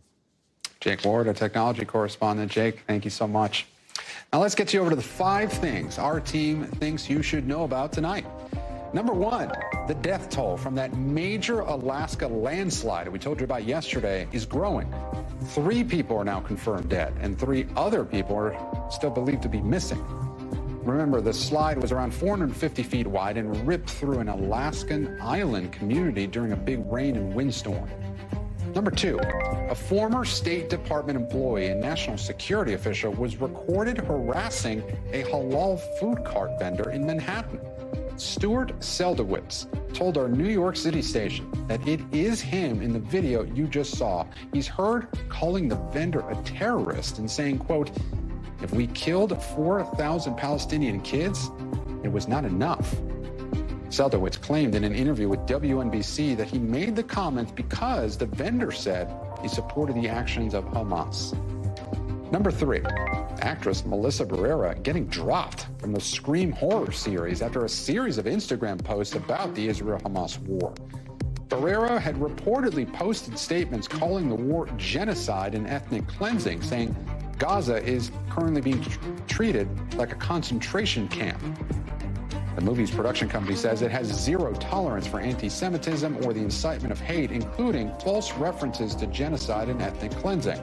Jake Ward, a technology correspondent. Jake, thank you so much. Now let's get you over to the 5 things our team thinks you should know about tonight. Number 1, the death toll from that major Alaska landslide we told you about yesterday is growing. 3 people are now confirmed dead, and 3 other people are still believed to be missing. Remember, the slide was around 450 feet wide and ripped through an Alaskan island community during a big rain and windstorm. Number 2, a former State Department employee and national security official was recorded harassing a halal food cart vendor in Manhattan. Stuart Seldowitz told our New York City station that it is him in the video you just saw. He's heard calling the vendor a terrorist and saying, quote, "If we killed 4,000 Palestinian kids, it was not enough." Seldowitz claimed in an interview with WNBC that he made the comment because the vendor said he supported the actions of Hamas. Number 3, actress Melissa Barrera getting dropped from the Scream horror series after a series of Instagram posts about the Israel-Hamas war. Barrera had reportedly posted statements calling the war genocide and ethnic cleansing, saying Gaza is currently being treated like a concentration camp. The movie's production company says it has zero tolerance for anti-Semitism or the incitement of hate, including false references to genocide and ethnic cleansing.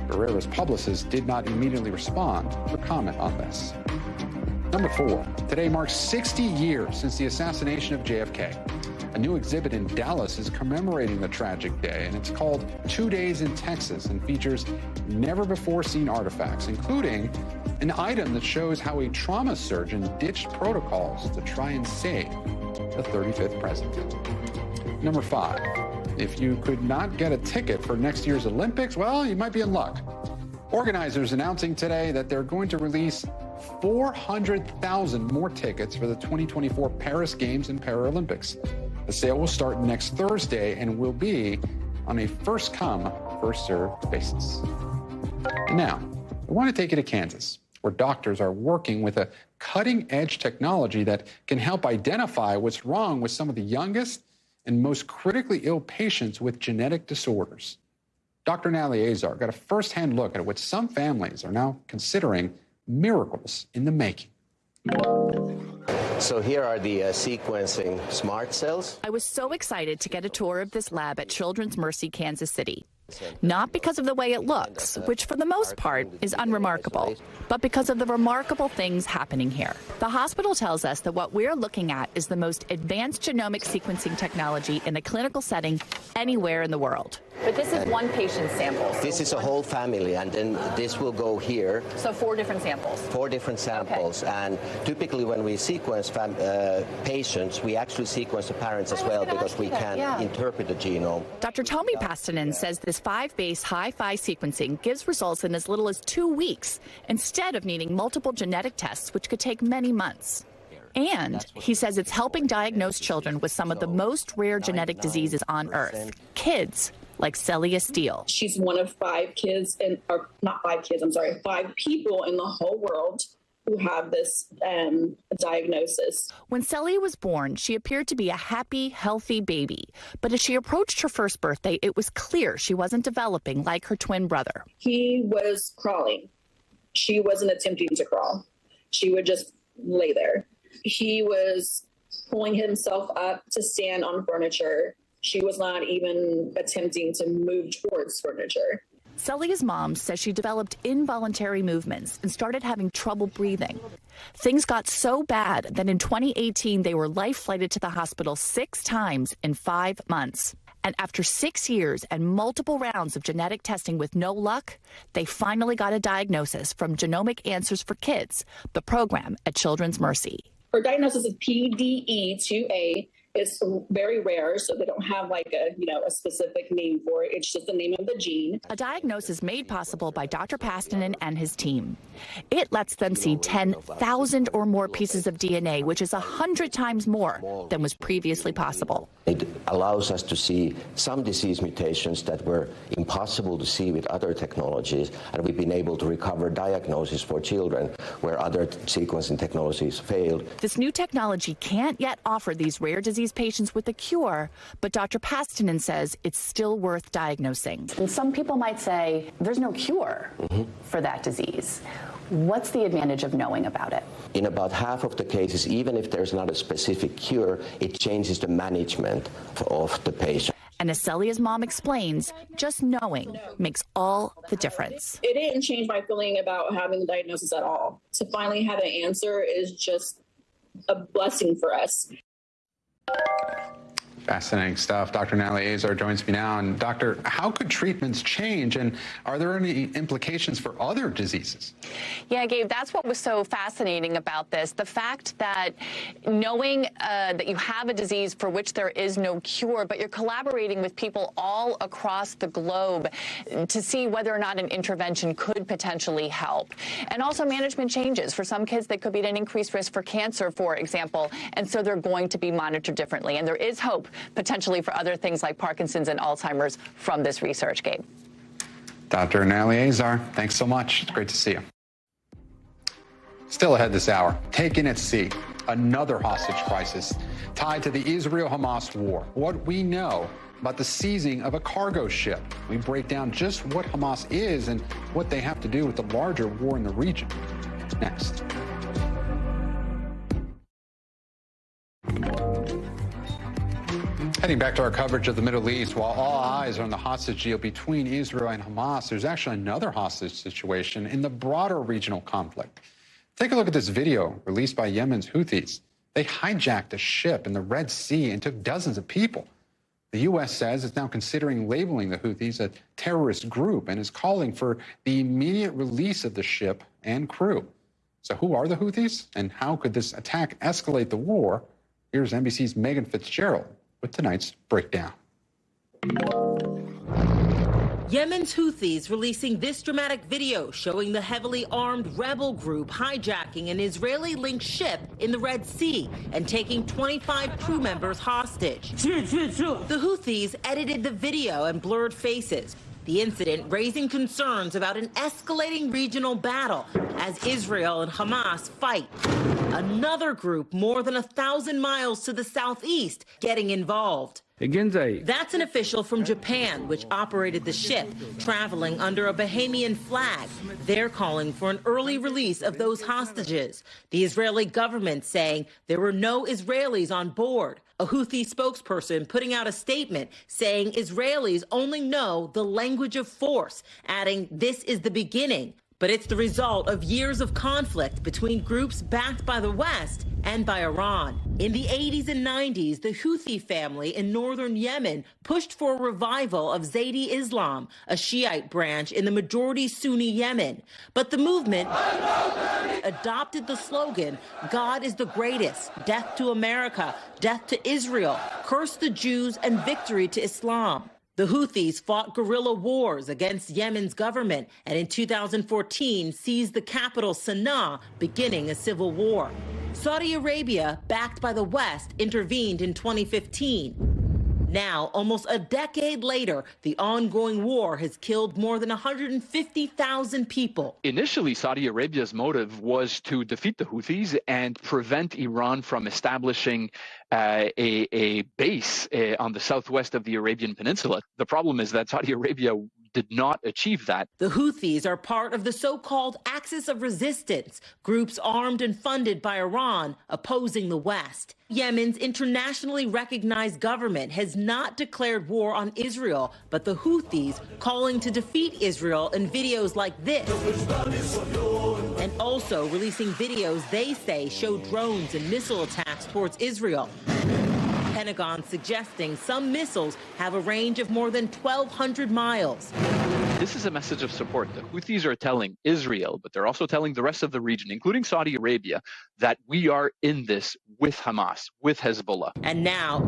Guerrero's publicist did not immediately respond or comment on this. Number 4, today marks 60 years since the assassination of JFK. A new exhibit in Dallas is commemorating the tragic day, and it's called 2 Days in Texas and features never-before-seen artifacts, including an item that shows how a trauma surgeon ditched protocols to try and save the 35th president. Number 5, if you could not get a ticket for next year's Olympics, well, you might be in luck. Organizers announcing today that they're going to release 400,000 more tickets for the 2024 Paris Games and Paralympics. The sale will start next Thursday and will be on a first-come, first-served basis. And now, I want to take you to Kansas, where doctors are working with a cutting-edge technology that can help identify what's wrong with some of the youngest and most critically ill patients with genetic disorders. Dr. Hallie got a first-hand look at what some families are now considering miracles in the making. So here are the sequencing smart cells. I was so excited to get a tour of this lab at Children's Mercy, Kansas City. Not because of the way it looks, which for the most part is unremarkable, but because of the remarkable things happening here. The hospital tells us that what we're looking at is the most advanced genomic sequencing technology in a clinical setting anywhere in the world. But this is one patient's sample. So this is a whole family, and then this will go here. So 4 different samples. 4 different samples, okay. And typically when we sequence patients, we actually sequence the parents as well because we can interpret the genome. Dr. Tomi Pastanen says this 5-base hi-fi sequencing gives results in as little as 2 weeks, instead of needing multiple genetic tests, which could take many months. And he says it's helping diagnose children with some of the most rare genetic diseases on Earth. Kids like Celia Steele. She's one of 5 kids, or not 5 kids, I'm sorry, 5 people in the whole world who have this diagnosis. When Celia was born, she appeared to be a happy, healthy baby. But as she approached her first birthday, it was clear she wasn't developing like her twin brother. He was crawling. She wasn't attempting to crawl. She would just lay there. He was pulling himself up to stand on furniture. She was not even attempting to move towards furniture. Celia's mom says she developed involuntary movements and started having trouble breathing. Things got so bad that in 2018, they were life-flighted to the hospital 6 times in 5 months. And after 6 years and multiple rounds of genetic testing with no luck, they finally got a diagnosis from Genomic Answers for Kids, the program at Children's Mercy. Her diagnosis is PDE2A. It's very rare, so they don't have like a specific name for it. It's just the name of the gene. A diagnosis made possible by Dr. Pastanen and his team. It lets them see 10,000 or more pieces of DNA, which is 100 times more than was previously possible. It allows us to see some disease mutations that were impossible to see with other technologies, and we've been able to recover diagnoses for children where other sequencing technologies failed. This new technology can't yet offer these rare disease patients with a cure, but Dr. Pastanen says it's still worth diagnosing. And some people might say there's no cure for that disease. What's the advantage of knowing about it? In about half of the cases, even if there's not a specific cure, it changes the management of the patient. And as Celia's mom explains, just knowing makes all the difference. It didn't change my feeling about having the diagnosis at all. To finally have an answer is just a blessing for us. Fascinating stuff. Dr. Hallie joins me now. And Doctor, how could treatments change? And are there any implications for other diseases? Yeah, Gabe, that's what was so fascinating about this. The fact that knowing that you have a disease for which there is no cure, but you're collaborating with people all across the globe to see whether or not an intervention could potentially help. And also management changes. For some kids, they could be at an increased risk for cancer, for example, and so they're going to be monitored differently. And there is hope potentially for other things like Parkinson's and Alzheimer's from this research, Gabe. Dr. Hallie, thanks so much. It's great to see you. Still ahead this hour, taken at sea, another hostage crisis tied to the Israel-Hamas war. What we know about the seizing of a cargo ship. We break down just what Hamas is and what they have to do with the larger war in the region. Next. Heading back to our coverage of the Middle East, while all eyes are on the hostage deal between Israel and Hamas, there's actually another hostage situation in the broader regional conflict. Take a look at this video released by Yemen's Houthis. They hijacked a ship in the Red Sea and took dozens of people. The U.S. says it's now considering labeling the Houthis a terrorist group and is calling for the immediate release of the ship and crew. So who are the Houthis, and how could this attack escalate the war? Here's NBC's Megan Fitzgerald with tonight's breakdown. Yemen's Houthis releasing this dramatic video showing the heavily armed rebel group hijacking an Israeli-linked ship in the Red Sea and taking 25 crew members hostage. The Houthis edited the video and blurred faces. The incident raising concerns about an escalating regional battle as Israel and Hamas fight. Another group more than 1,000 miles to the southeast getting involved. That's an official from Japan, which operated the ship, traveling under a Bahamian flag. They're calling for an early release of those hostages. The Israeli government saying there were no Israelis on board. A Houthi spokesperson putting out a statement saying Israelis only know the language of force, adding this is the beginning. But it's the result of years of conflict between groups backed by the West and by Iran. In the 80s and 90s, the Houthi family in northern Yemen pushed for a revival of Zaidi Islam, a Shiite branch in the majority Sunni Yemen. But the movement adopted the slogan, God is the greatest, death to America, death to Israel, curse the Jews and victory to Islam. The Houthis fought guerrilla wars against Yemen's government and in 2014 seized the capital Sana'a, beginning a civil war. Saudi Arabia, backed by the West, intervened in 2015. Now, almost a decade later, the ongoing war has killed more than 150,000 people. Initially, Saudi Arabia's motive was to defeat the Houthis and prevent Iran from establishing a base on the southwest of the Arabian Peninsula. The problem is that Saudi Arabia did not achieve that. The Houthis are part of the so-called Axis of Resistance, groups armed and funded by Iran opposing the West. Yemen's internationally recognized government has not declared war on Israel, but the Houthis calling to defeat Israel in videos like this, and also releasing videos they say show drones and missile attacks towards Israel. Pentagon suggesting some missiles have a range of more than 1,200 miles. This is a message of support. The Houthis are telling Israel, but they're also telling the rest of the region, including Saudi Arabia, that we are in this with Hamas, with Hezbollah. And now,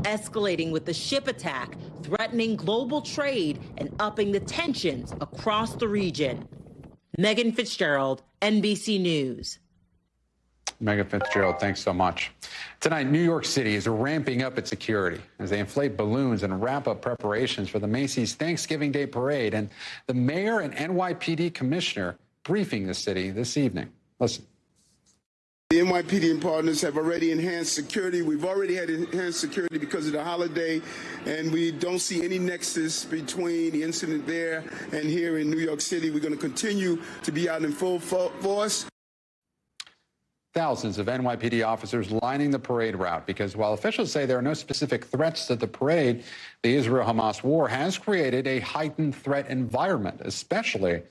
escalating with the ship attack, threatening global trade and upping the tensions across the region. Megan Fitzgerald, NBC News. Megan Fitzgerald, thanks so much. Tonight, New York City is ramping up its security as they inflate balloons and wrap up preparations for the Macy's Thanksgiving Day Parade. And the mayor and NYPD commissioner briefing the city this evening. Listen. The NYPD and partners have already enhanced security. We've already had enhanced security because of the holiday, and we don't see any nexus between the incident there and here in New York City. We're going to continue to be out in full force. Thousands of NYPD officers lining the parade route because while officials say there are no specific threats to the parade, the Israel-Hamas war has created a heightened threat environment, especially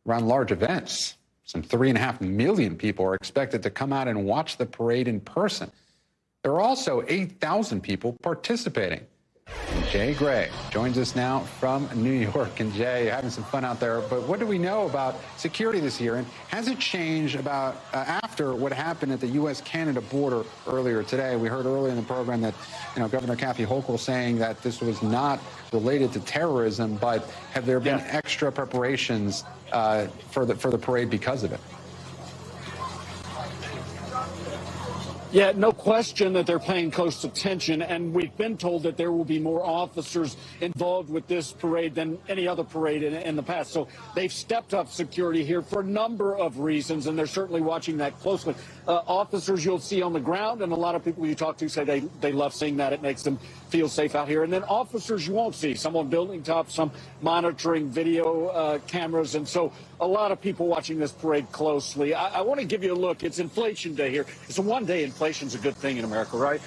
around large events. Some 3.5 million people are expected to come out and watch the parade in person. There are also 8,000 people participating. Jay Gray joins us now from New York. And Jay, having some fun out there, but what do we know about security this year? And has it changed about after what happened at the U.S.-Canada border earlier today? We heard earlier in the program that, Governor Kathy Hochul saying that this was not related to terrorism, but have there been extra preparations for the parade because of it? Yeah, no question that they're paying close attention, and we've been told that there will be more officers involved with this parade than any other parade in the past. So they've stepped up security here for a number of reasons, and they're certainly watching that closely. Officers you'll see on the ground, and a lot of people you talk to say they love seeing that. It makes them feel safe out here. And then officers you won't see, some on building tops, some monitoring video cameras, and so a lot of people watching this parade closely. I want to give you a look. It's Inflation Day here. It's a one-day inflation's a good thing in America, right?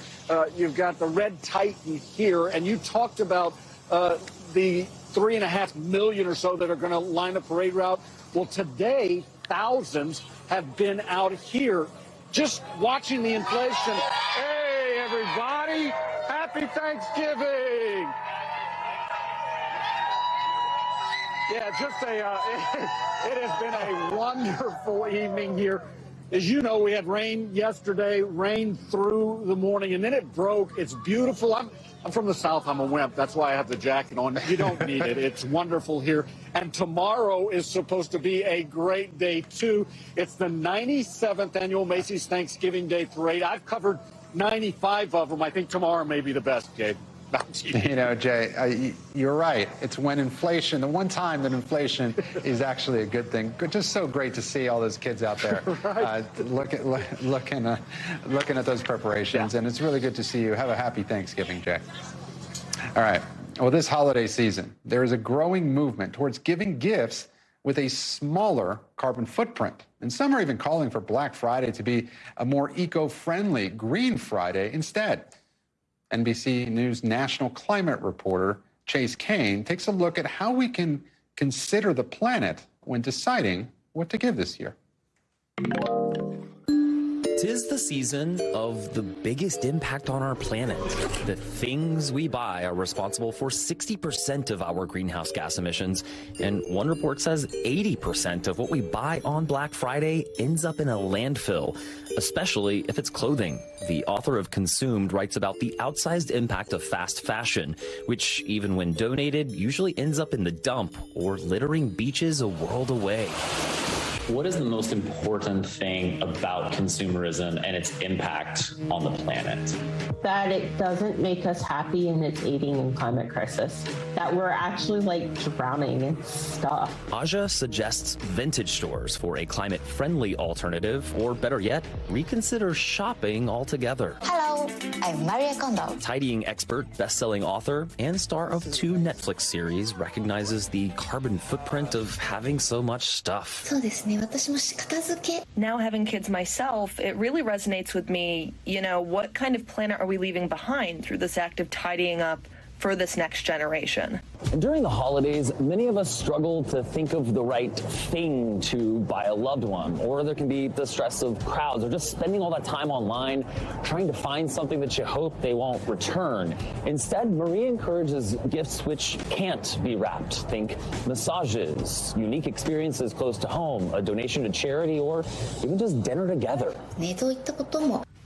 You've got the Red Titan here, and you talked about the 3.5 million or so that are going to line the parade route. Well, today, thousands have been out here just watching the inflation. Hey, everybody, happy Thanksgiving. Yeah, just it has been a wonderful evening here. As you know, we had rain yesterday, rain through the morning, and then it broke. It's beautiful. I'm from the South. I'm a wimp. That's why I have the jacket on. You don't need it. It's wonderful here. And tomorrow is supposed to be a great day, too. It's the 97th annual Macy's Thanksgiving Day Parade. I've covered 95 of them. I think tomorrow may be the best, Gabe. You know, Jay, you're right. It's when inflation, the one time that inflation is actually a good thing. Just so great to see all those kids out there looking at those preparations. Yeah. And it's really good to see you. Have a happy Thanksgiving, Jay. All right. Well, this holiday season, there is a growing movement towards giving gifts with a smaller carbon footprint. And some are even calling for Black Friday to be a more eco-friendly Green Friday instead. NBC News national climate reporter Chase Kane takes a look at how we can consider the planet when deciding what to give this year. 'Tis the season of the biggest impact on our planet. The things we buy are responsible for 60% of our greenhouse gas emissions, and one report says 80% of what we buy on Black Friday ends up in a landfill, especially if it's clothing. The author of Consumed writes about the outsized impact of fast fashion, which, even when donated, usually ends up in the dump or littering beaches a world away. What is the most important thing about consumerism and its impact on the planet? That it doesn't make us happy and it's aiding in climate crisis. That we're actually like drowning in stuff. Aja suggests vintage stores for a climate-friendly alternative, or better yet, reconsider shopping altogether. Hello, I'm Maria Kondo. Tidying expert, best-selling author, and star of 2 Netflix series recognizes the carbon footprint of having so much stuff. Now having kids myself, it really resonates with me. You know, what kind of planet are we leaving behind through this act of tidying up for this next generation? During the holidays, many of us struggle to think of the right thing to buy a loved one, or there can be the stress of crowds, or just spending all that time online trying to find something that you hope they won't return. Instead, Marie encourages gifts which can't be wrapped. Think massages, unique experiences close to home, a donation to charity, or even just dinner together.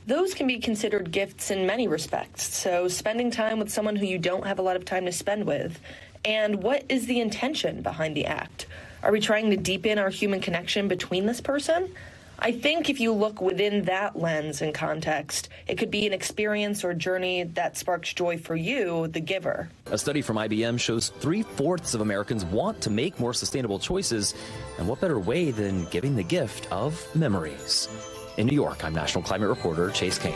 Those can be considered gifts in many respects. So spending time with someone who you don't have a lot of time to spend with. And what is the intention behind the act? Are we trying to deepen our human connection between this person? I think if you look within that lens and context, it could be an experience or journey that sparks joy for you, the giver. A study from IBM shows 3/4 of Americans want to make more sustainable choices. And what better way than giving the gift of memories? In New York, I'm national climate reporter Chase Kane.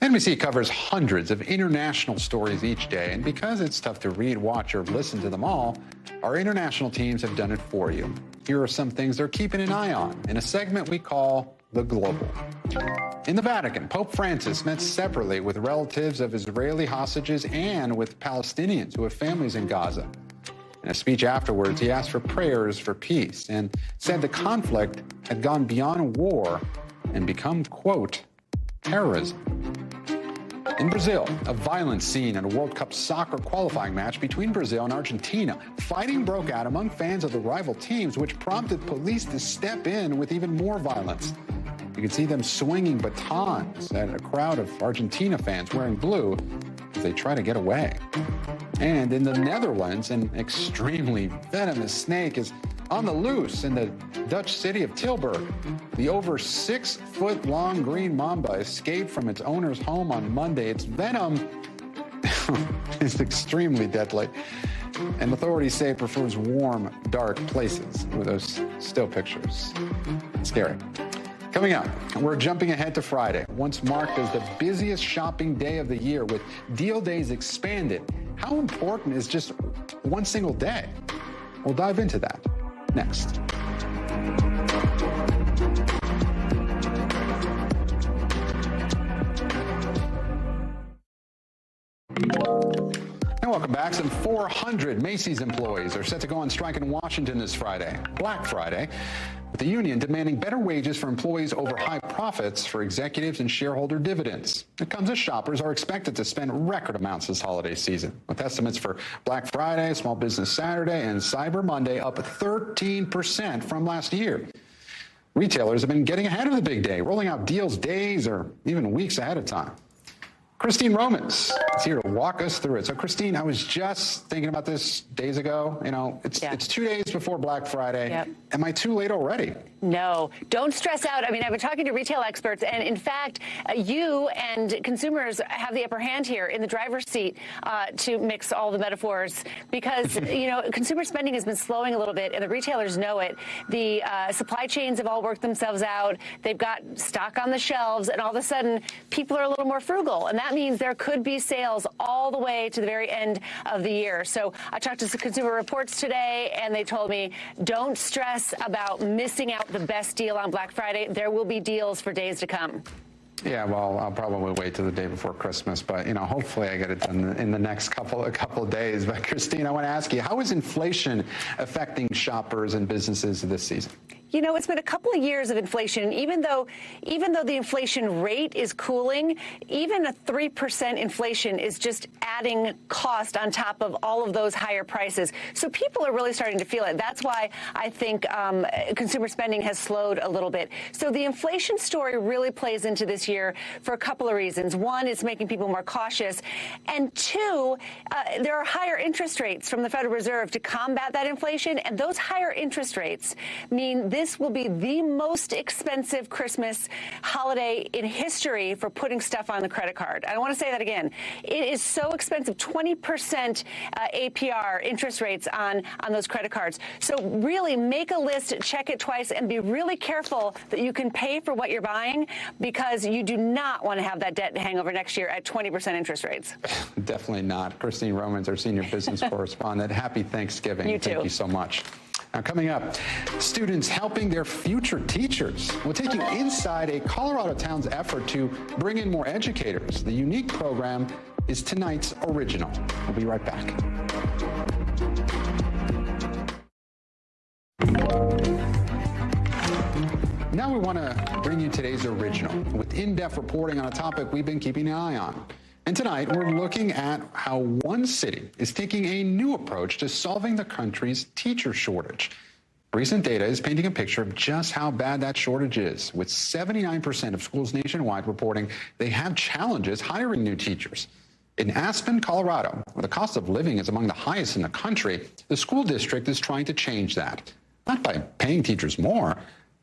NBC covers hundreds of international stories each day, and because it's tough to read, watch, or listen to them all, our international teams have done it for you. Here are some things they're keeping an eye on in a segment we call The Global. In the Vatican, Pope Francis met separately with relatives of Israeli hostages and with Palestinians who have families in Gaza. In a speech afterwards, he asked for prayers for peace and said the conflict had gone beyond war and become, quote, terrorism. In Brazil, a violent scene at a World Cup soccer qualifying match between Brazil and Argentina. Fighting broke out among fans of the rival teams, which prompted police to step in with even more violence. You could see them swinging batons at a crowd of Argentina fans wearing blue as they try to get away. And in the Netherlands, an extremely venomous snake is On the loose in the Dutch city of Tilburg, the over 6-foot-long green mamba escaped from its owner's home on Monday. Its venom is extremely deadly, and authorities say it prefers warm, dark places. With those still pictures. Scary. Coming up, we're jumping ahead to Friday, once marked as the busiest shopping day of the year, with deal days expanded. How important is just one single day? We'll dive into that next. And welcome back. Some 400 Macy's employees are set to go on strike in Washington this Friday, Black Friday, with the union demanding better wages for employees over high profits for executives and shareholder dividends. It comes as shoppers are expected to spend record amounts this holiday season, with estimates for Black Friday, Small Business Saturday, and Cyber Monday up 13% from last year. Retailers have been getting ahead of the big day, rolling out deals days or even weeks ahead of time. Christine Romans is here to walk us through it. So, Christine, I was just thinking about this days ago. You know, it's 2 days before Black Friday. Yep. Am I too late already? No, don't stress out. I mean, I've been talking to retail experts, and in fact, you and consumers have the upper hand here in the driver's seat to mix all the metaphors because, you know, consumer spending has been slowing a little bit, and the retailers know it. The supply chains have all worked themselves out. They've got stock on the shelves, and all of a sudden, people are a little more frugal, and that means there could be sales all the way to the very end of the year. So I talked to some Consumer Reports today, and they told me, don't stress about missing out the best deal on Black Friday. There will be deals for days to come. Yeah, well, I'll probably wait till the day before Christmas, but, you know, hopefully I get it done in the next couple of days. But, Christine, I want to ask you, how is inflation affecting shoppers and businesses this season? You know, it's been a couple of years of inflation. Even though the inflation rate is cooling, even a 3% inflation is just adding cost on top of all of those higher prices. So people are really starting to feel it. That's why I think consumer spending has slowed a little bit. So the inflation story really plays into this year for a couple of reasons. One, it's making people more cautious. And two, there are higher interest rates from the Federal Reserve to combat that inflation. And those higher interest rates mean this will be the most expensive Christmas holiday in history for putting stuff on the credit card. I want to say that again. It is so expensive, 20% APR interest rates on those credit cards. So really make a list, check it twice, and be really careful that you can pay for what you're buying, because you do not want to have that debt hangover next year at 20% interest rates. Definitely not. Christine Romans, our senior business correspondent. Happy Thanksgiving. You too. Thank you so much. Now, coming up, students helping their future teachers. We'll take you inside a Colorado town's effort to bring in more educators. The unique program is tonight's original. We'll be right back. Now we want to bring you today's original with in-depth reporting on a topic we've been keeping an eye on. And tonight, we're looking at how one city is taking a new approach to solving the country's teacher shortage. Recent data is painting a picture of just how bad that shortage is, with 79% of schools nationwide reporting they have challenges hiring new teachers. In Aspen, Colorado, where the cost of living is among the highest in the country, the school district is trying to change that. Not by paying teachers more,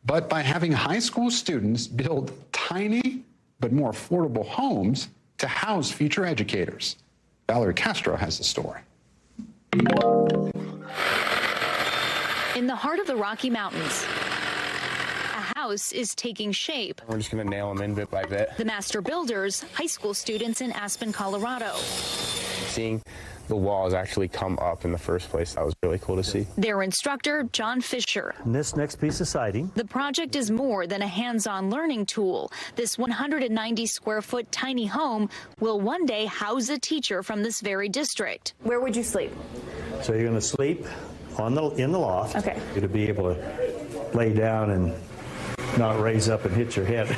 but by having high school students build tiny but more affordable homes to house future educators. Valerie Castro has the story. In the heart of the Rocky Mountains, a house is taking shape. We're just going to nail them in bit by bit. The master builders, high school students in Aspen, Colorado. Seeing the walls actually come up in the first place, that was really cool to see. Their instructor, John Fisher. And this next piece of siding. The project is more than a hands-on learning tool. This 190-square-foot tiny home will one day house a teacher from this very district. Where would you sleep? So you're going to sleep in the loft. Okay. You're going to be able to lay down and not raise up and hit your head.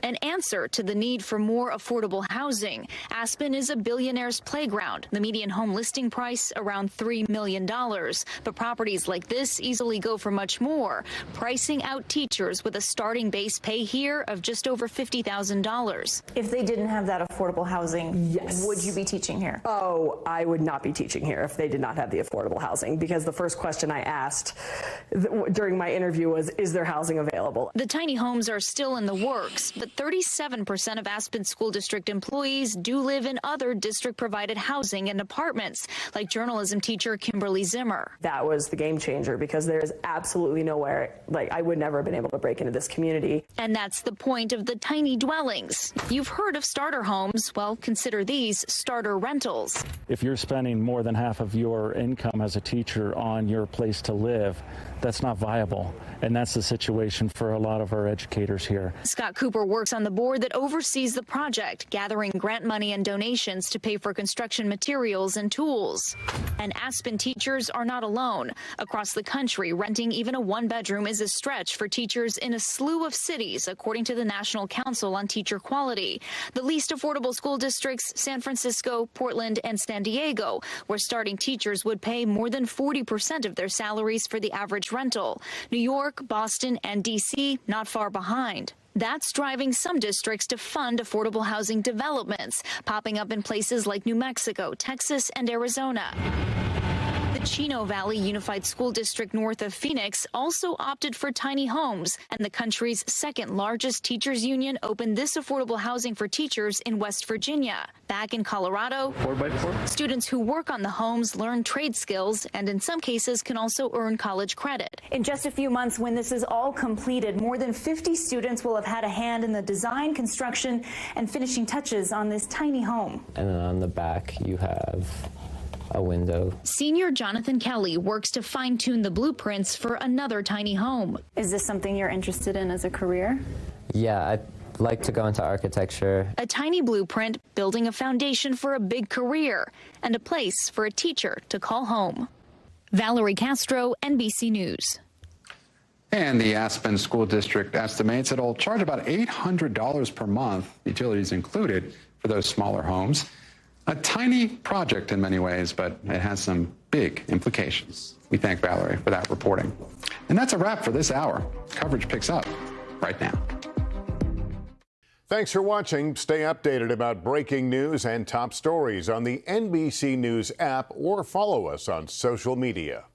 An answer to the need for more affordable housing. Aspen is a billionaire's playground. The median home listing price around $3 million. But properties like this easily go for much more, pricing out teachers with a starting base pay here of just over $50,000. If they didn't have that affordable housing, yes, would you be teaching here? Oh, I would not be teaching here if they did not have the affordable housing, because the first question I asked during my interview was, is there housing available? The tiny homes are still in the works, but 37% of Aspen School District employees do live in other district-provided housing and apartments, like journalism teacher Kimberly Zimmer. That was the game changer, because there is absolutely nowhere, like, I would never have been able to break into this community. And that's the point of the tiny dwellings. You've heard of starter homes. Well, consider these starter rentals. If you're spending more than half of your income as a teacher on your place to live, that's not viable. And that's the situation for a lot of our educators here. Scott Cooper works on the board that oversees the project, gathering grant money and donations to pay for construction materials and tools. And Aspen teachers are not alone. Across the country, renting even a one-bedroom is a stretch for teachers in a slew of cities, according to the National Council on Teacher Quality. The least affordable school districts, San Francisco, Portland, and San Diego, where starting teachers would pay more than 40% of their salaries for the average rental. New York, Boston, and D.C. not far behind. That's driving some districts to fund affordable housing developments, popping up in places like New Mexico, Texas, and Arizona. The Chino Valley Unified School District north of Phoenix also opted for tiny homes, and the country's second largest teachers union opened this affordable housing for teachers in West Virginia. Back in Colorado, 4x4. Students who work on the homes learn trade skills and in some cases can also earn college credit. In just a few months, when this is all completed, more than 50 students will have had a hand in the design, construction, and finishing touches on this tiny home. And then on the back, you have a window. Senior Jonathan Kelly works to fine-tune the blueprints for another tiny home. Is this something you're interested in as a career? Yeah, I'd like to go into architecture. A tiny blueprint building a foundation for a big career and a place for a teacher to call home. Valerie Castro, NBC News. And the Aspen School District estimates it'll charge about $800 per month, utilities included, for those smaller homes. A tiny project in many ways, but it has some big implications. We thank Valerie for that reporting. And that's a wrap for this hour. Coverage picks up right now. Thanks for watching. Stay updated about breaking news and top stories on the NBC News app or follow us on social media.